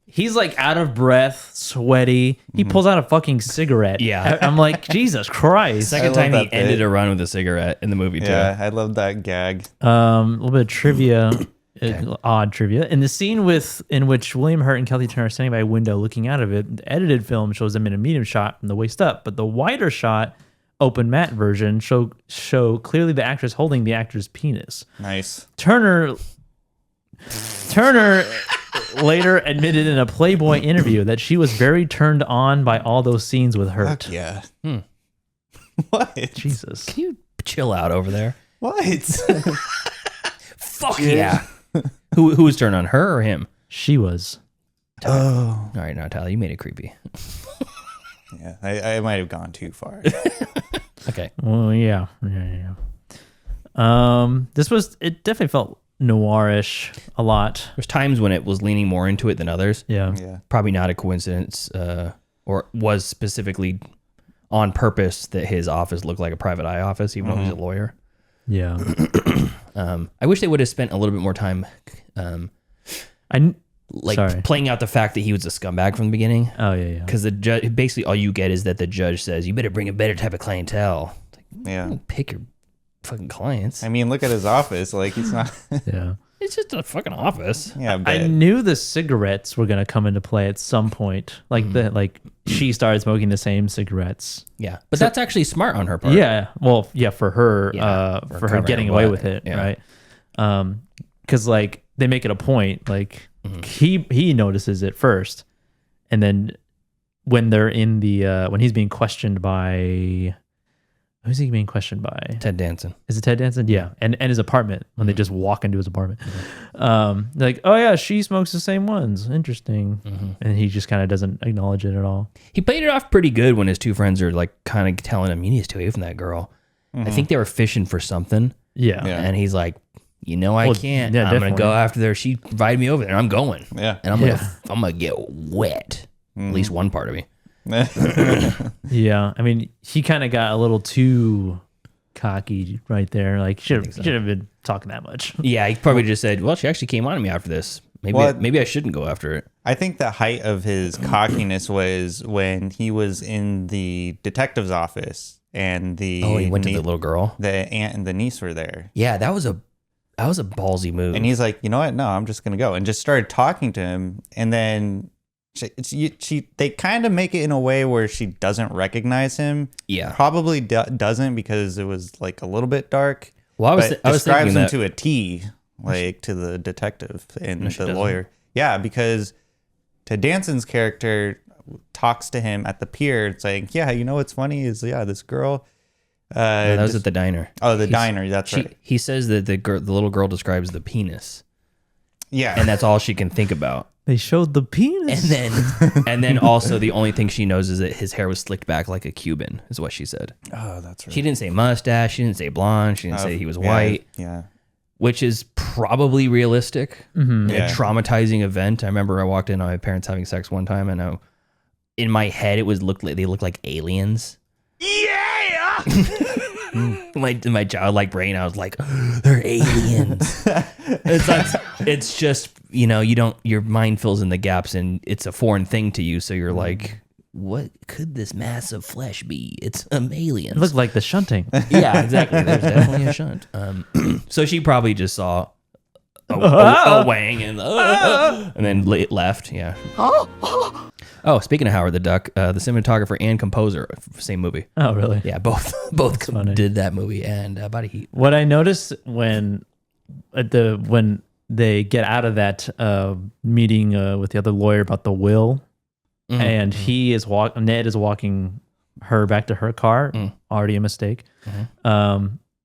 he's like out of breath, sweaty. He pulls out a fucking cigarette. Yeah. I'm like, Jesus Christ. Second time he ended a run with a cigarette in the movie too. Yeah, I love that gag. A little bit of trivia. Odd trivia. In the scene in which William Hurt and Kelly Turner are standing by a window looking out of it, the edited film shows them in a medium shot from the waist up, but the wider shot, open matte version, show clearly the actress holding the actor's penis. Nice. Turner later admitted in a Playboy interview that she was very turned on by all those scenes with Hurt. Fuck yeah. What? Jesus. Can you chill out over there? What? Fuck yeah. Who was turned on, her or him? She was. Oh. All right, now Tyler, you made it creepy. Yeah, I might have gone too far. Okay. Well, yeah. It definitely felt noirish a lot. There's times when it was leaning more into it than others. Yeah. Probably not a coincidence, or was specifically on purpose that his office looked like a private eye office, even though he's a lawyer. Yeah. I wish they would have spent a little bit more time playing out the fact that he was a scumbag from the beginning. Oh, yeah. Because the judge, basically all you get is that the judge says, you better bring a better type of clientele. It's like, Yeah. pick your fucking clients. I mean, look at his office. Like, he's not. Yeah. It's just a fucking office. Yeah, I knew the cigarettes were gonna come into play at some point. Like she started smoking the same cigarettes. Yeah, but that's actually smart on her part. Yeah, well, yeah, for her, for her covering getting her away butt. with it, Yeah. right? Because like they make it a point. Like he notices it first, and then when they're in the when he's being questioned by. Who's he being questioned by? Ted Danson. Is it Ted Danson? Yeah. And his apartment, when they just walk into his apartment. They're like, oh yeah, she smokes the same ones. Interesting. And he just kind of doesn't acknowledge it at all. He played it off pretty good when his two friends are like kind of telling him, you need to stay away from that girl. I think they were fishing for something. Yeah. And he's like, I can't. yeah, I'm going to definitely. go after there. She invited me over there and I'm going. Yeah. And I'm going to get wet. At least one part of me. Yeah. I mean, he kind of got a little too cocky right there. Like, should have been talking that much. Yeah, he probably just said, well, she actually came on to me after this. Maybe I shouldn't go after it. I think the height of his cockiness was when he was in the detective's office and he went to the little girl. The aunt and the niece were there. Yeah, that was a ballsy move. And he's like, you know what? No, I'm just going to go. And just started talking to him. And then they kind of make it in a way where she doesn't recognize him. Yeah. Probably doesn't because it was like a little bit dark. Well, I was describes thinking him that to a T, like to the detective and No, she the doesn't. lawyer. Yeah, because Ted Danson's character talks to him at the pier, saying, "Yeah, you know what's funny is this girl." that was at the diner. Oh, the diner. That's right. He says that the little girl describes the penis, Yeah, and that's all she can think about. They showed the penis. And then also the only thing she knows is that his hair was slicked back like a Cuban, is what she said. oh, that's right. She didn't say mustache. She didn't say blonde. She didn't say he was white, Yeah, which is probably realistic. In Yeah. a traumatizing event. I remember I walked in on my parents having sex one time, and in my head they looked like aliens. Yeah! In my childlike brain, I was like, they're aliens. It's just, your mind fills in the gaps and it's a foreign thing to you. So you're like, what could this mass of flesh be? It's aliens. It looked like the shunting. Yeah, exactly. There's definitely a shunt. So she probably just saw a wang and then left. Yeah. Oh, speaking of Howard the Duck, the cinematographer and composer, same movie. Oh, really? Yeah, both funny. did that movie and Body Heat. What I noticed when they get out of that meeting with the other lawyer about the will, and Ned is walking her back to her car, already a mistake,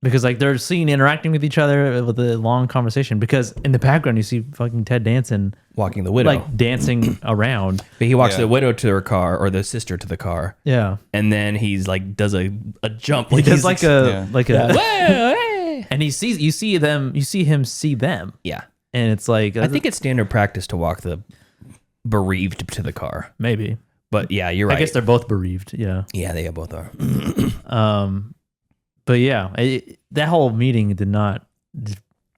because like they're seen interacting with each other with a long conversation. Because in the background you see fucking Ted Danson Walking the widow. like dancing around. But he walks the widow to her car, or the sister to the car, Yeah, and then he's like does a jump. he does he's and you see him see them, Yeah. and it's like I think it's standard practice to walk the bereaved to the car. maybe. But yeah, you're right. I guess they're both bereaved. Yeah. Yeah, they both are. But yeah, that whole meeting did not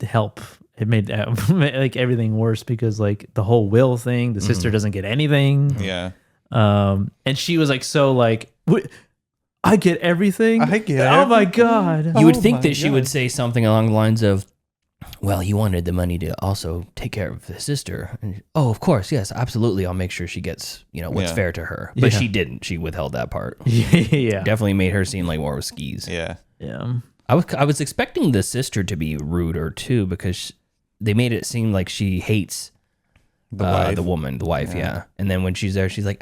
help. It made like everything worse because like the whole will thing, the sister doesn't get anything. Yeah. And she was like, so like, I get everything. I get Oh my God. You would think that she would say something along the lines of, well, he wanted the money to also take care of his sister. And, oh, of course. Yes, absolutely. I'll make sure she gets, what's fair to her. But she didn't. She withheld that part. Yeah. Definitely made her seem like more of a skis. Yeah. Yeah. I was expecting the sister to be ruder too, because they made it seem like she hates the wife. Yeah. And then when she's there, she's like,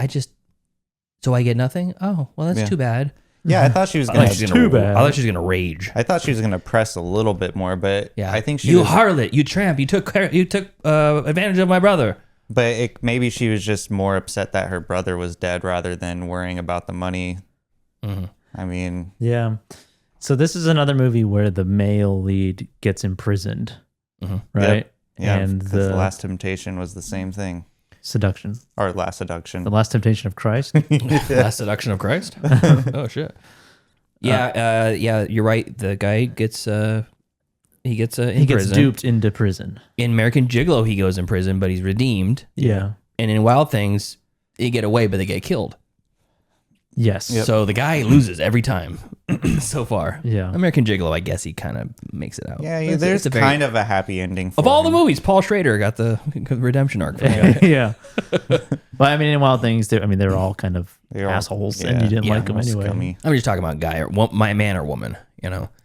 so I get nothing? Oh, well, that's too bad. Yeah, I thought she was I gonna. thought she was gonna rage. I thought she was gonna press a little bit more, but I think she. You was, harlot, you tramp, you took advantage of my brother. But maybe she was just more upset that her brother was dead rather than worrying about the money. Mm-hmm. I mean, yeah. So this is another movie where the male lead gets imprisoned, right? Yep. Yeah, and the Last Temptation was the same thing. Seduction. Or Last Seduction. The Last Temptation of Christ. Last Seduction of Christ. Oh shit. Yeah, you're right. The guy gets he gets duped into prison. In American Gigolo, he goes in prison, but he's redeemed. Yeah. And in Wild Things, he get away, but they get killed. Yes. Yep. So the guy loses every time so far. Yeah. American Gigolo, I guess he kind of makes it out. Yeah, there's kind of a happy ending for of all him. the movies, Paul Schrader got the redemption arc for the guy. Yeah. But I mean, in Wild Things, they're all kind of assholes, and you didn't like them anyway. Scummy. I'm just talking about guy or my man or woman,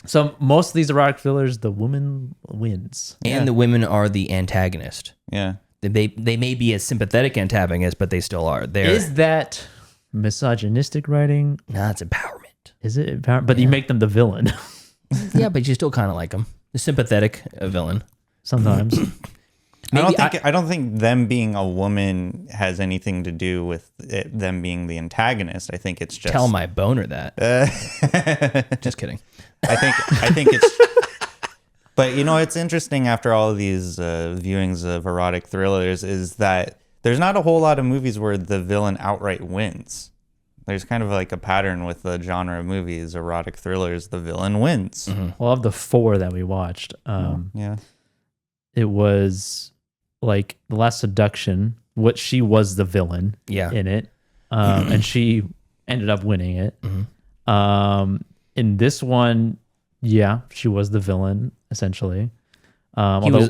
So most of these erotic thrillers, the woman wins. And the women are the antagonist. Yeah. They may be a sympathetic antagonist, but they still are. Is that misogynistic writing? No, it's empowerment. Is it empowerment? But you make them the villain. Yeah, but you still kind of like them. The sympathetic villain. Sometimes. I don't think them being a woman has anything to do with them being the antagonist. I think it's just Tell my boner that. Just kidding. I think it's. But it's interesting after all of these viewings of erotic thrillers is that there's not a whole lot of movies where the villain outright wins. There's kind of like a pattern with the genre of movies, erotic thrillers, the villain wins. Mm-hmm. Well, of the 4 that we watched, it was like The Last Seduction. What she was the villain in it, and she ended up winning it. Mm-hmm. In this one, she was the villain essentially.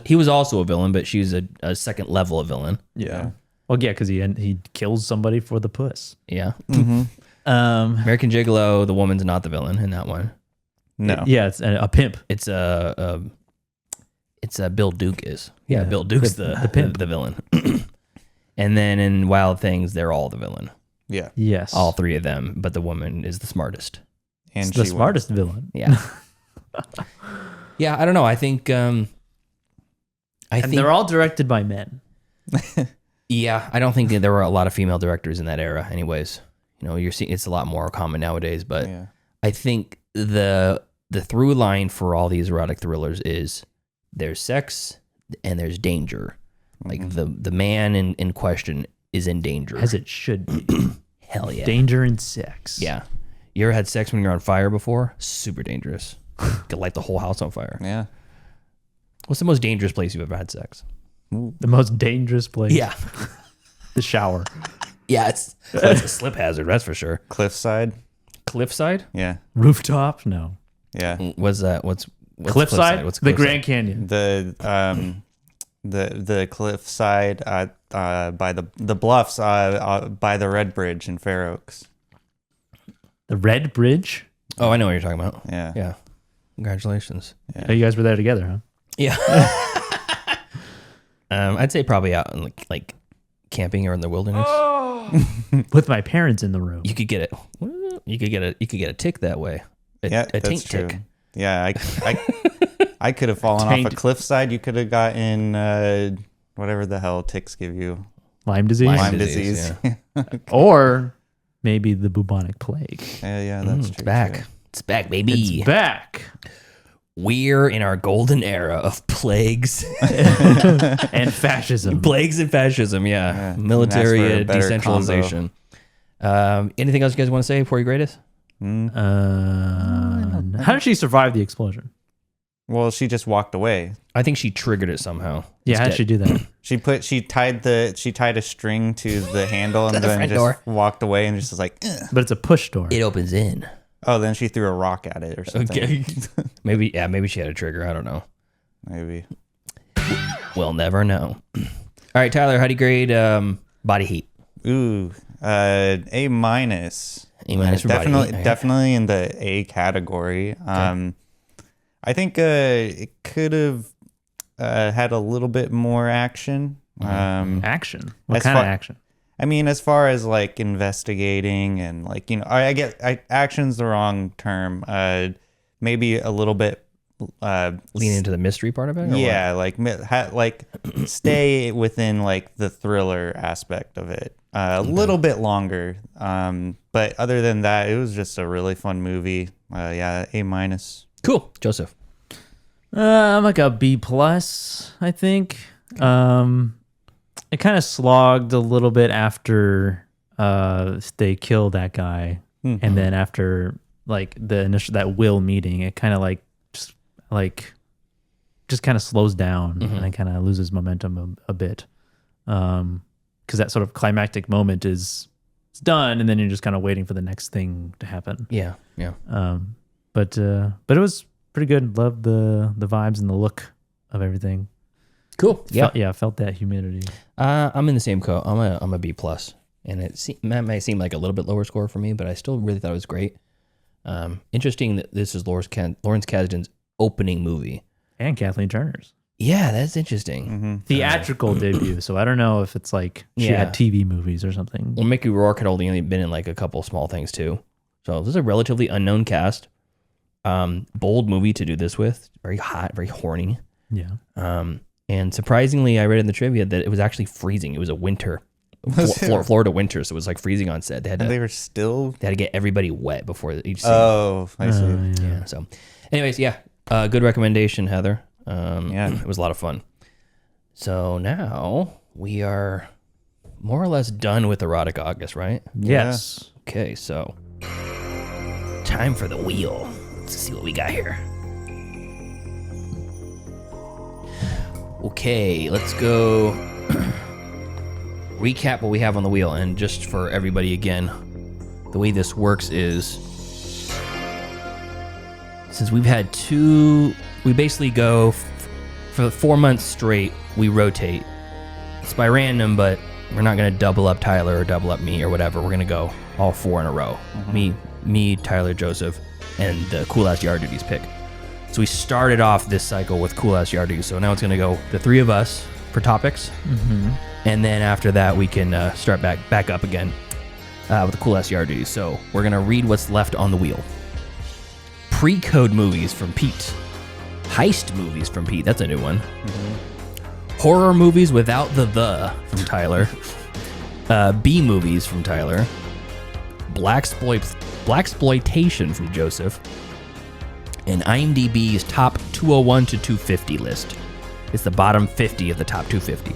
He was also a villain, but she's a second level of villain. Yeah. Well, yeah, because he kills somebody for the puss. Yeah. Mm-hmm. American Gigolo, the woman's not the villain in that one. No. It's a pimp. It's Bill Duke is. Yeah, Bill Duke's the pimp, the villain. And then in Wild Things, they're all the villain. Yeah. Yes. All 3 of them, but the woman is the smartest. And the smartest villain. Yeah. Yeah, I don't know. I think they're all directed by men. Yeah, I don't think that there were a lot of female directors in that era anyways. You're seeing it's a lot more common nowadays, but I think the through line for all these erotic thrillers is there's sex and there's danger. Like the man in question is in danger. As it should be. Hell yeah. Danger and sex. Yeah. You ever had sex when you're on fire before? Super dangerous. Could light the whole house on fire. Yeah. What's the most dangerous place you've ever had sex? The most dangerous place. Yeah. The shower. Yeah, it's a slip hazard, that's for sure. Cliffside. Cliffside? Yeah. Rooftop? No. Yeah. What's that? What's Cliffside? What's the Cliffside? Grand Canyon. The cliffside by the bluffs by the Red Bridge in Fair Oaks. The Red Bridge? Oh, I know what you're talking about. Yeah. Yeah. Congratulations. Yeah. Oh, you guys were there together, huh? Yeah. I'd say probably out in like camping or in the wilderness. With my parents in the room. You could get it. You could get a tick that way. A That's taint true. tick. Yeah, I could have fallen off a cliffside. You could have gotten whatever the hell ticks give you. Lyme disease. Lyme disease. Yeah. Or maybe the bubonic plague. Yeah, that's true. It's back. Too. It's back, baby. It's back. We're in our golden era of plagues And fascism. Plagues and fascism, yeah. Yeah. Military And that's for a better decentralization. Anything else you guys want to say before you grade us? How did she survive the explosion? Well, she just walked away. I think she triggered it somehow. Yeah, how did she do that? She tied a string to the handle and then just door. walked away and just was like, ugh. But it's a push door. It opens in. Oh, then she threw a rock at it or something. Okay. Maybe she had a trigger. I don't know. Maybe. We'll never know. All right, Tyler, how do you grade Body Heat? Ooh, A-. A- for definitely, Body Heat. definitely in the A category. Okay. I think it could have had a little bit more action. Action? What as kind of far- action? I mean, as far as like investigating and like, I action's the wrong term. Maybe a little bit Lean into the mystery part of it? Or yeah, like stay within like the thriller aspect of it. A little bit longer. But other than that, it was just a really fun movie. Yeah, A-. Cool. Joseph. I'm like a B+, I think. It kind of slogged a little bit after they killed that guy. Mm-hmm. And then after like the initial, that will meeting, it kind of just kind of slows down and it kind of loses momentum a bit. Because that sort of climactic moment it's done, and then you're just kind of waiting for the next thing to happen. Yeah. But it was pretty good. Loved the vibes and the look of everything. Cool. Yeah. I felt that humidity. I'm in the same coat. I'm a B+, and that may seem like a little bit lower score for me, but I still really thought it was great. Interesting that this is Lawrence Kasdan's opening movie, and Kathleen Turner's. Yeah, that's interesting. Mm-hmm. Theatrical debut. So I don't know if it's like she had TV movies or something. Well, Mickey Rourke had only been in like a couple small things too. So this is a relatively unknown cast. Bold movie to do this with. Very hot, very horny. Yeah. And surprisingly, I read in the trivia that it was actually freezing. It was a winter, Florida winter, so it was like freezing on set. They had to get everybody wet before each scene. Oh, I see. Yeah. So, anyways, good recommendation, Heather. It was a lot of fun. So now we are more or less done with Erotic August, right? Yes. Okay, so time for the wheel. Let's see what we got here. Okay, let's go recap what we have on the wheel. And just for everybody again, the way this works is since we've had we basically go for 4 months straight, we rotate. It's by random, but we're not going to double up Tyler or double up me or whatever. We're going to go all 4 in a row. Mm-hmm. Me, Tyler, Joseph, and the Cool Ass Yard Duties pick. So we started off this cycle with Cool Ass Yard Duties. So now it's going to go the 3 of us for topics. Mm-hmm. And then after that, we can start back up again with the Cool Ass Yard Duties. So we're going to read what's left on the wheel. Pre-code movies from Pete. Heist movies from Pete. That's a new one. Mm-hmm. Horror movies without the from Tyler. B movies from Tyler. Blaxploitation from Joseph. And IMDb's top 201 to 250 list. It's the bottom 50 of the top 250.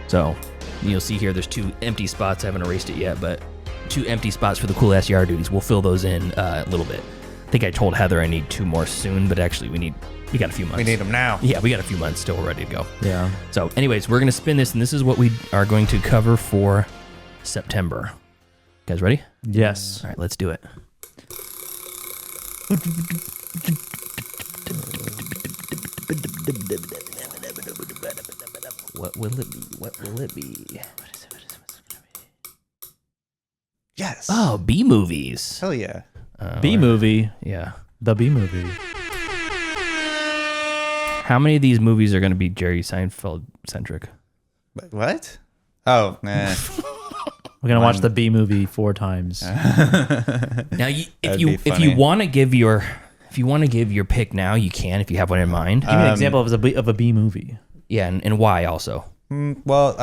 So you'll see here there's 2 empty spots. I haven't erased it yet, but 2 empty spots for the Cool Ass Yard Duties. We'll fill those in a little bit. I think I told Heather I need 2 more soon, but actually we got a few months. We need them now. Yeah, we got a few months still ready to go. Yeah. So anyways, we're going to spin this, and this is what we are going to cover for September. You guys ready? Yes. All right, let's do it. What will it be? What will it be? Yes. Oh, B movies. Hell yeah. B movie. Yeah. The B movie. How many of these movies are going to be Jerry Seinfeld centric? What? Oh, nah. We're gonna watch the B movie 4 times. Now, if you want to give your pick now, you can if you have one in mind. Give me an example of a B movie. Yeah, and why also? Well,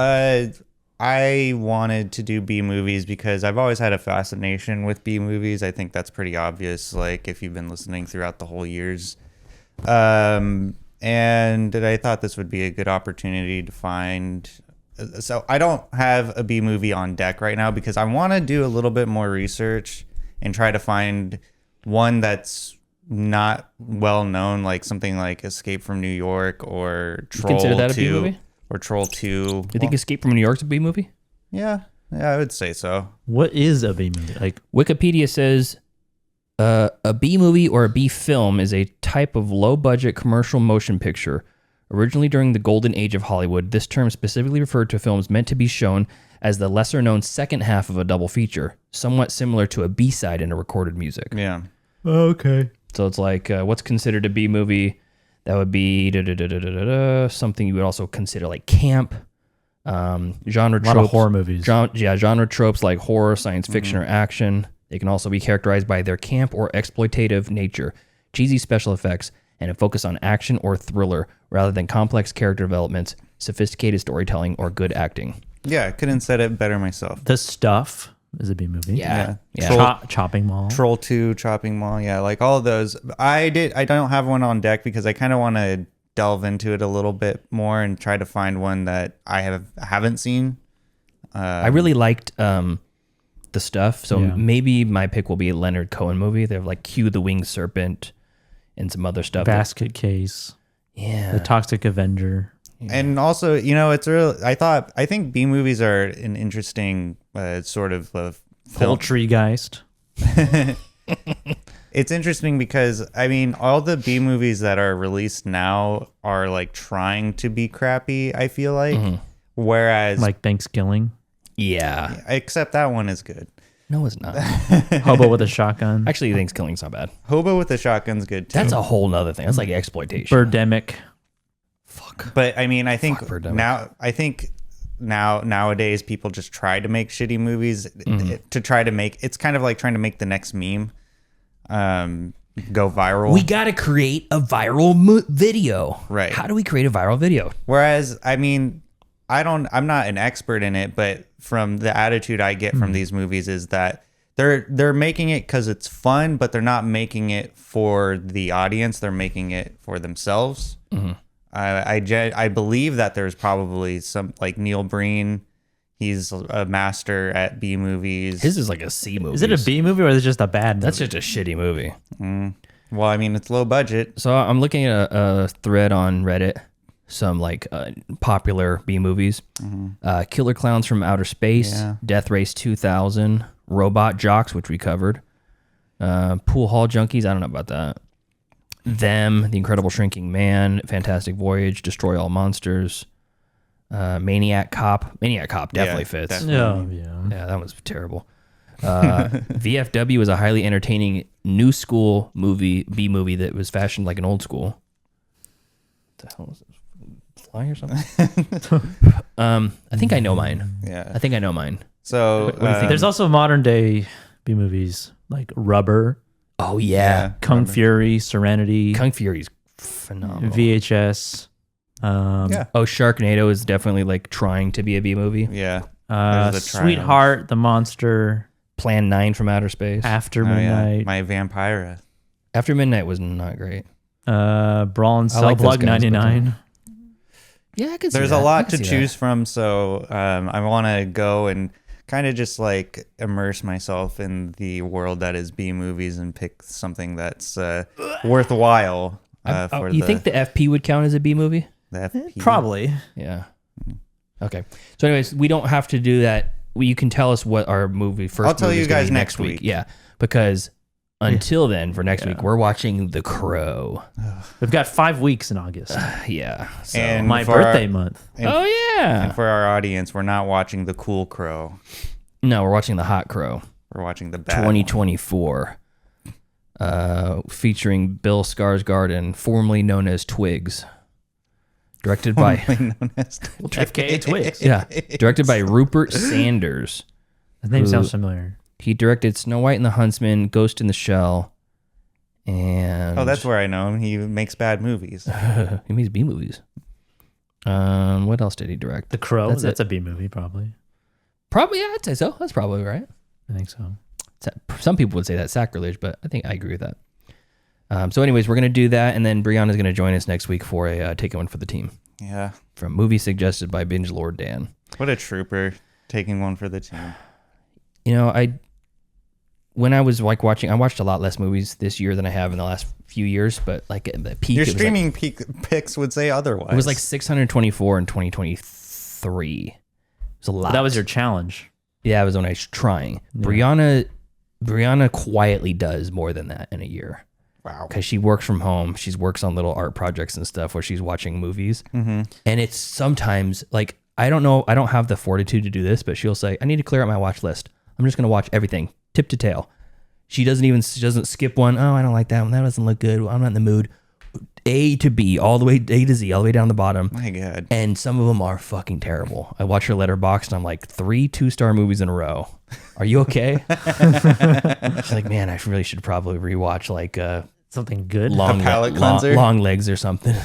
I wanted to do B movies because I've always had a fascination with B movies. I think that's pretty obvious, like if you've been listening throughout the whole years. And I thought this would be a good opportunity to find so I don't have a B movie on deck right now because I want to do a little bit more research and try to find one that's not well known, like something like Escape from New York or Troll consider that a 2 B movie? or Troll 2. You think Escape from New York's a B movie? Yeah, I would say so. What is a B movie? Like Wikipedia says a B movie or a B film is a type of low-budget commercial motion picture. Originally during the golden age of Hollywood, this term specifically referred to films meant to be shown as the lesser-known second half of a double feature, somewhat similar to a B-side in a recorded music. Yeah. okay. So it's like, what's considered a B movie? That would be something you would also consider like camp, genre A lot tropes. of horror movies. Genre tropes like horror, science fiction, or action. They can also be characterized by their camp or exploitative nature, cheesy special effects, and a focus on action or thriller rather than complex character developments, sophisticated storytelling, or good acting. Yeah, I couldn't said it better myself. The Stuff is a B movie. Yeah. Chopping Mall. Troll 2, Chopping Mall, yeah, like all of those. I don't have one on deck because I kind of want to delve into it a little bit more and try to find one that I haven't seen. I really liked The Stuff, so Yeah. maybe my pick will be a Leonard Cohen movie. They have like Q the Winged Serpent and some other stuff. Basket Case. Yeah. The Toxic Avenger. And also, it's real. I think B movies are an interesting sort of film. Poultrygeist. It's interesting because all the B movies that are released now are like trying to be crappy. I feel like, whereas Like Thanksgiving. Yeah. except that one is good. No, it's not. Hobo with a Shotgun. Actually, Thanksgiving's not bad. Hobo with a Shotgun's good too. That's a whole nother thing. That's like exploitation. Birdemic. Fuck. But I think Fuck Birdemic. nowadays people just try to make shitty movies to try to make. It's kind of like trying to make the next meme go viral. We got to create a viral video. Right. How do we create a viral video? Whereas I'm not an expert in it, but from the attitude I get from these movies is that they're making it because it's fun, but they're not making it for the audience. They're making it for themselves. I believe that there's probably some like Neil Breen. He's a master at B movies. His is like a C movie. Is it a B movie or is it just a bad movie? That's just a shitty movie. Well, it's low budget. So I'm looking at a thread on Reddit, some like popular B movies. Killer Clowns from Outer Space, Yeah. Death Race 2000, Robot Jocks, which we covered, Pool Hall Junkies, I don't know about that. Them, The Incredible Shrinking Man, Fantastic Voyage, Destroy All Monsters, Maniac Cop. Maniac Cop definitely fits. definitely. Yeah, that was terrible. VFW was a highly entertaining new school movie, B movie that was fashioned like an old school. What the hell is this? Fly or something? I think I know mine. Yeah. I think I know mine. So do you think? There's also modern day B movies like Rubber, Oh yeah, Kung Fury, Serenity, Kung Fury's phenomenal. VHS. Yeah. Oh, Sharknado is definitely like trying to be a B movie. Yeah. There's the Sweetheart, The Monster, Plan 9 from Outer Space. After Oh, yeah. Midnight, My Vampira. After Midnight was not great. Brawl and I Cell like those Block guys, 99. Yeah, I could see There's that. a I lot could to see choose that. from, so I want to go and kind of just like immerse myself in the world that is B movies and pick something that's worthwhile. You think the FP would count as a B movie? the FP? Probably. Yeah. Okay. So, anyways, we don't have to do that. You can tell us what our first I'll tell movie you is gonna guys be next week. Yeah, because until then, for next week, we're watching The Crow. We've got 5 weeks in August. Yeah. So. And My for our- birthday month. Oh yeah. And for our audience, we're not watching the Cool Crow. No, we're watching The Hot Crow, We're watching the bad one. 2024, featuring Bill Skarsgård and formerly known as Twigs. Directed by known as FKA Twigs. yeah, directed by Rupert Sanders. His name Who- sounds familiar. He directed Snow White and the Huntsman, Ghost in the Shell, and Oh, that's where I know him. He makes bad movies. he makes B movies. What else did he direct? The Crow. That's That's it. a B movie, probably. Probably, yeah, I'd say so. That's probably right. I think so. Some people would say that's sacrilege, but I think I agree with that. So, anyways, we're gonna do that, and then Brianna's gonna join us next week for a take one for the team. Yeah. From movie suggested by Binge Lord Dan. What a trooper, taking one for the team. You know, when I was like watching, I watched a lot less movies this year than I have in the last few years, but like at the peak, Your streaming picks would say otherwise. It was like 624 in 2023. It was a lot. That was your challenge. Yeah, it was when I was trying. Yeah. Brianna quietly does more than that in a year. Wow. Because she works from home. She works on little art projects and stuff where she's watching movies. Mm-hmm. And it's sometimes like, I don't know, I don't have the fortitude to do this, but she'll say, I need to clear out my watch list. I'm just going to watch everything, tip to tail. She doesn't skip one. Oh, I don't like that one. That doesn't look good. I'm not in the mood. A to B, all the way, A to Z, all the way down the bottom. My God. And some of them are fucking terrible. I watch her Letterboxd and I'm like, 3 2-star movies in a row. Are you okay? She's like, man, I really should probably rewatch like something good. A palate cleanser? Long Legs or something.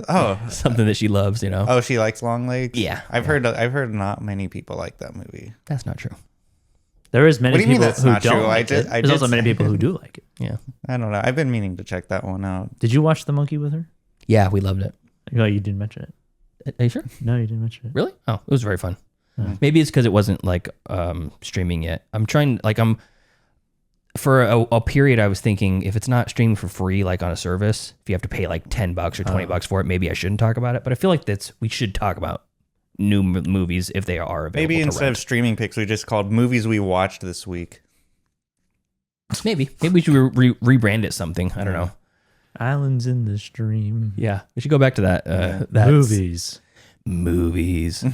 Oh. Something that she loves, you know? Oh, she likes Long Legs? Yeah. I've heard not many people like that movie. That's not true. There is many What do you mean people that's who not don't true? like it. I There's also did many say- people who do like it. Yeah. I don't know. I've been meaning to check that one out. Did you watch The Monkey with her? Yeah, we loved it. No, you didn't mention it. Are you sure? No, you didn't mention it. Really? Oh, it was very fun. Maybe it's because it wasn't like streaming yet. For a period, I was thinking if it's not streaming for free, like on a service, if you have to pay like $10 or $20 for it, maybe I shouldn't talk about it. But I feel like we should talk about new movies if they are available. Maybe to instead rent. of streaming picks, we just called movies we watched this week. Maybe we should rebrand it something. I don't know. Islands in the Stream. Yeah, we should go back to that. Movies.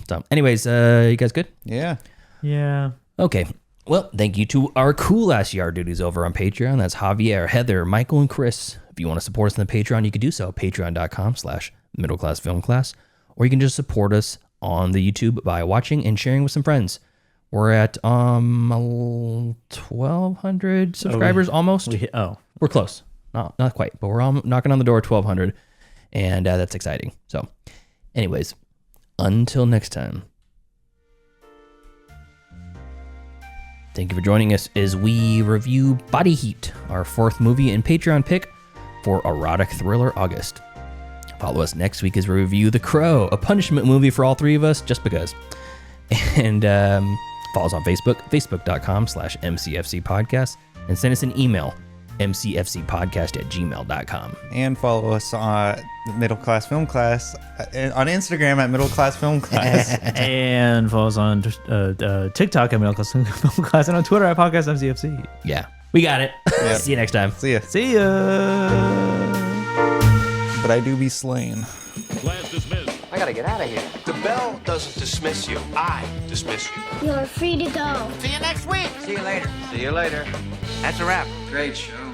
So, anyways, you guys good? Yeah. Yeah. Okay. Well, thank you to our cool ass yard duties over on Patreon. That's Javier, Heather, Michael, and Chris. If you want to support us on the Patreon, you can do so. Patreon.com/middleclassfilmclass. Or you can just support us on the YouTube by watching and sharing with some friends. We're at 1,200 subscribers almost. We're close. Not quite, but we're all knocking on the door 1,200, and that's exciting. So, anyways, until next time. Thank you for joining us as we review Body Heat, our 4th movie and Patreon pick for Erotic Thriller August. Follow us next week as we review The Crow, a punishment movie for all 3 of us, just because. And follow us on Facebook, facebook.com/MCFC podcast, and send us an email, mcfcpodcast@gmail.com. And follow us on Middle Class Film Class on Instagram at Middle Class Film Class. And follow us on TikTok at Middle Class Film Class and on Twitter at Podcast MCFC. Yeah, we got it. Yep. See you next time. See ya. See ya. But I do be slain. Class dismissed. I gotta get out of here. The bell doesn't dismiss you. I dismiss you. You're free to go. See you next week. See you later. See you later. That's a wrap. Great show.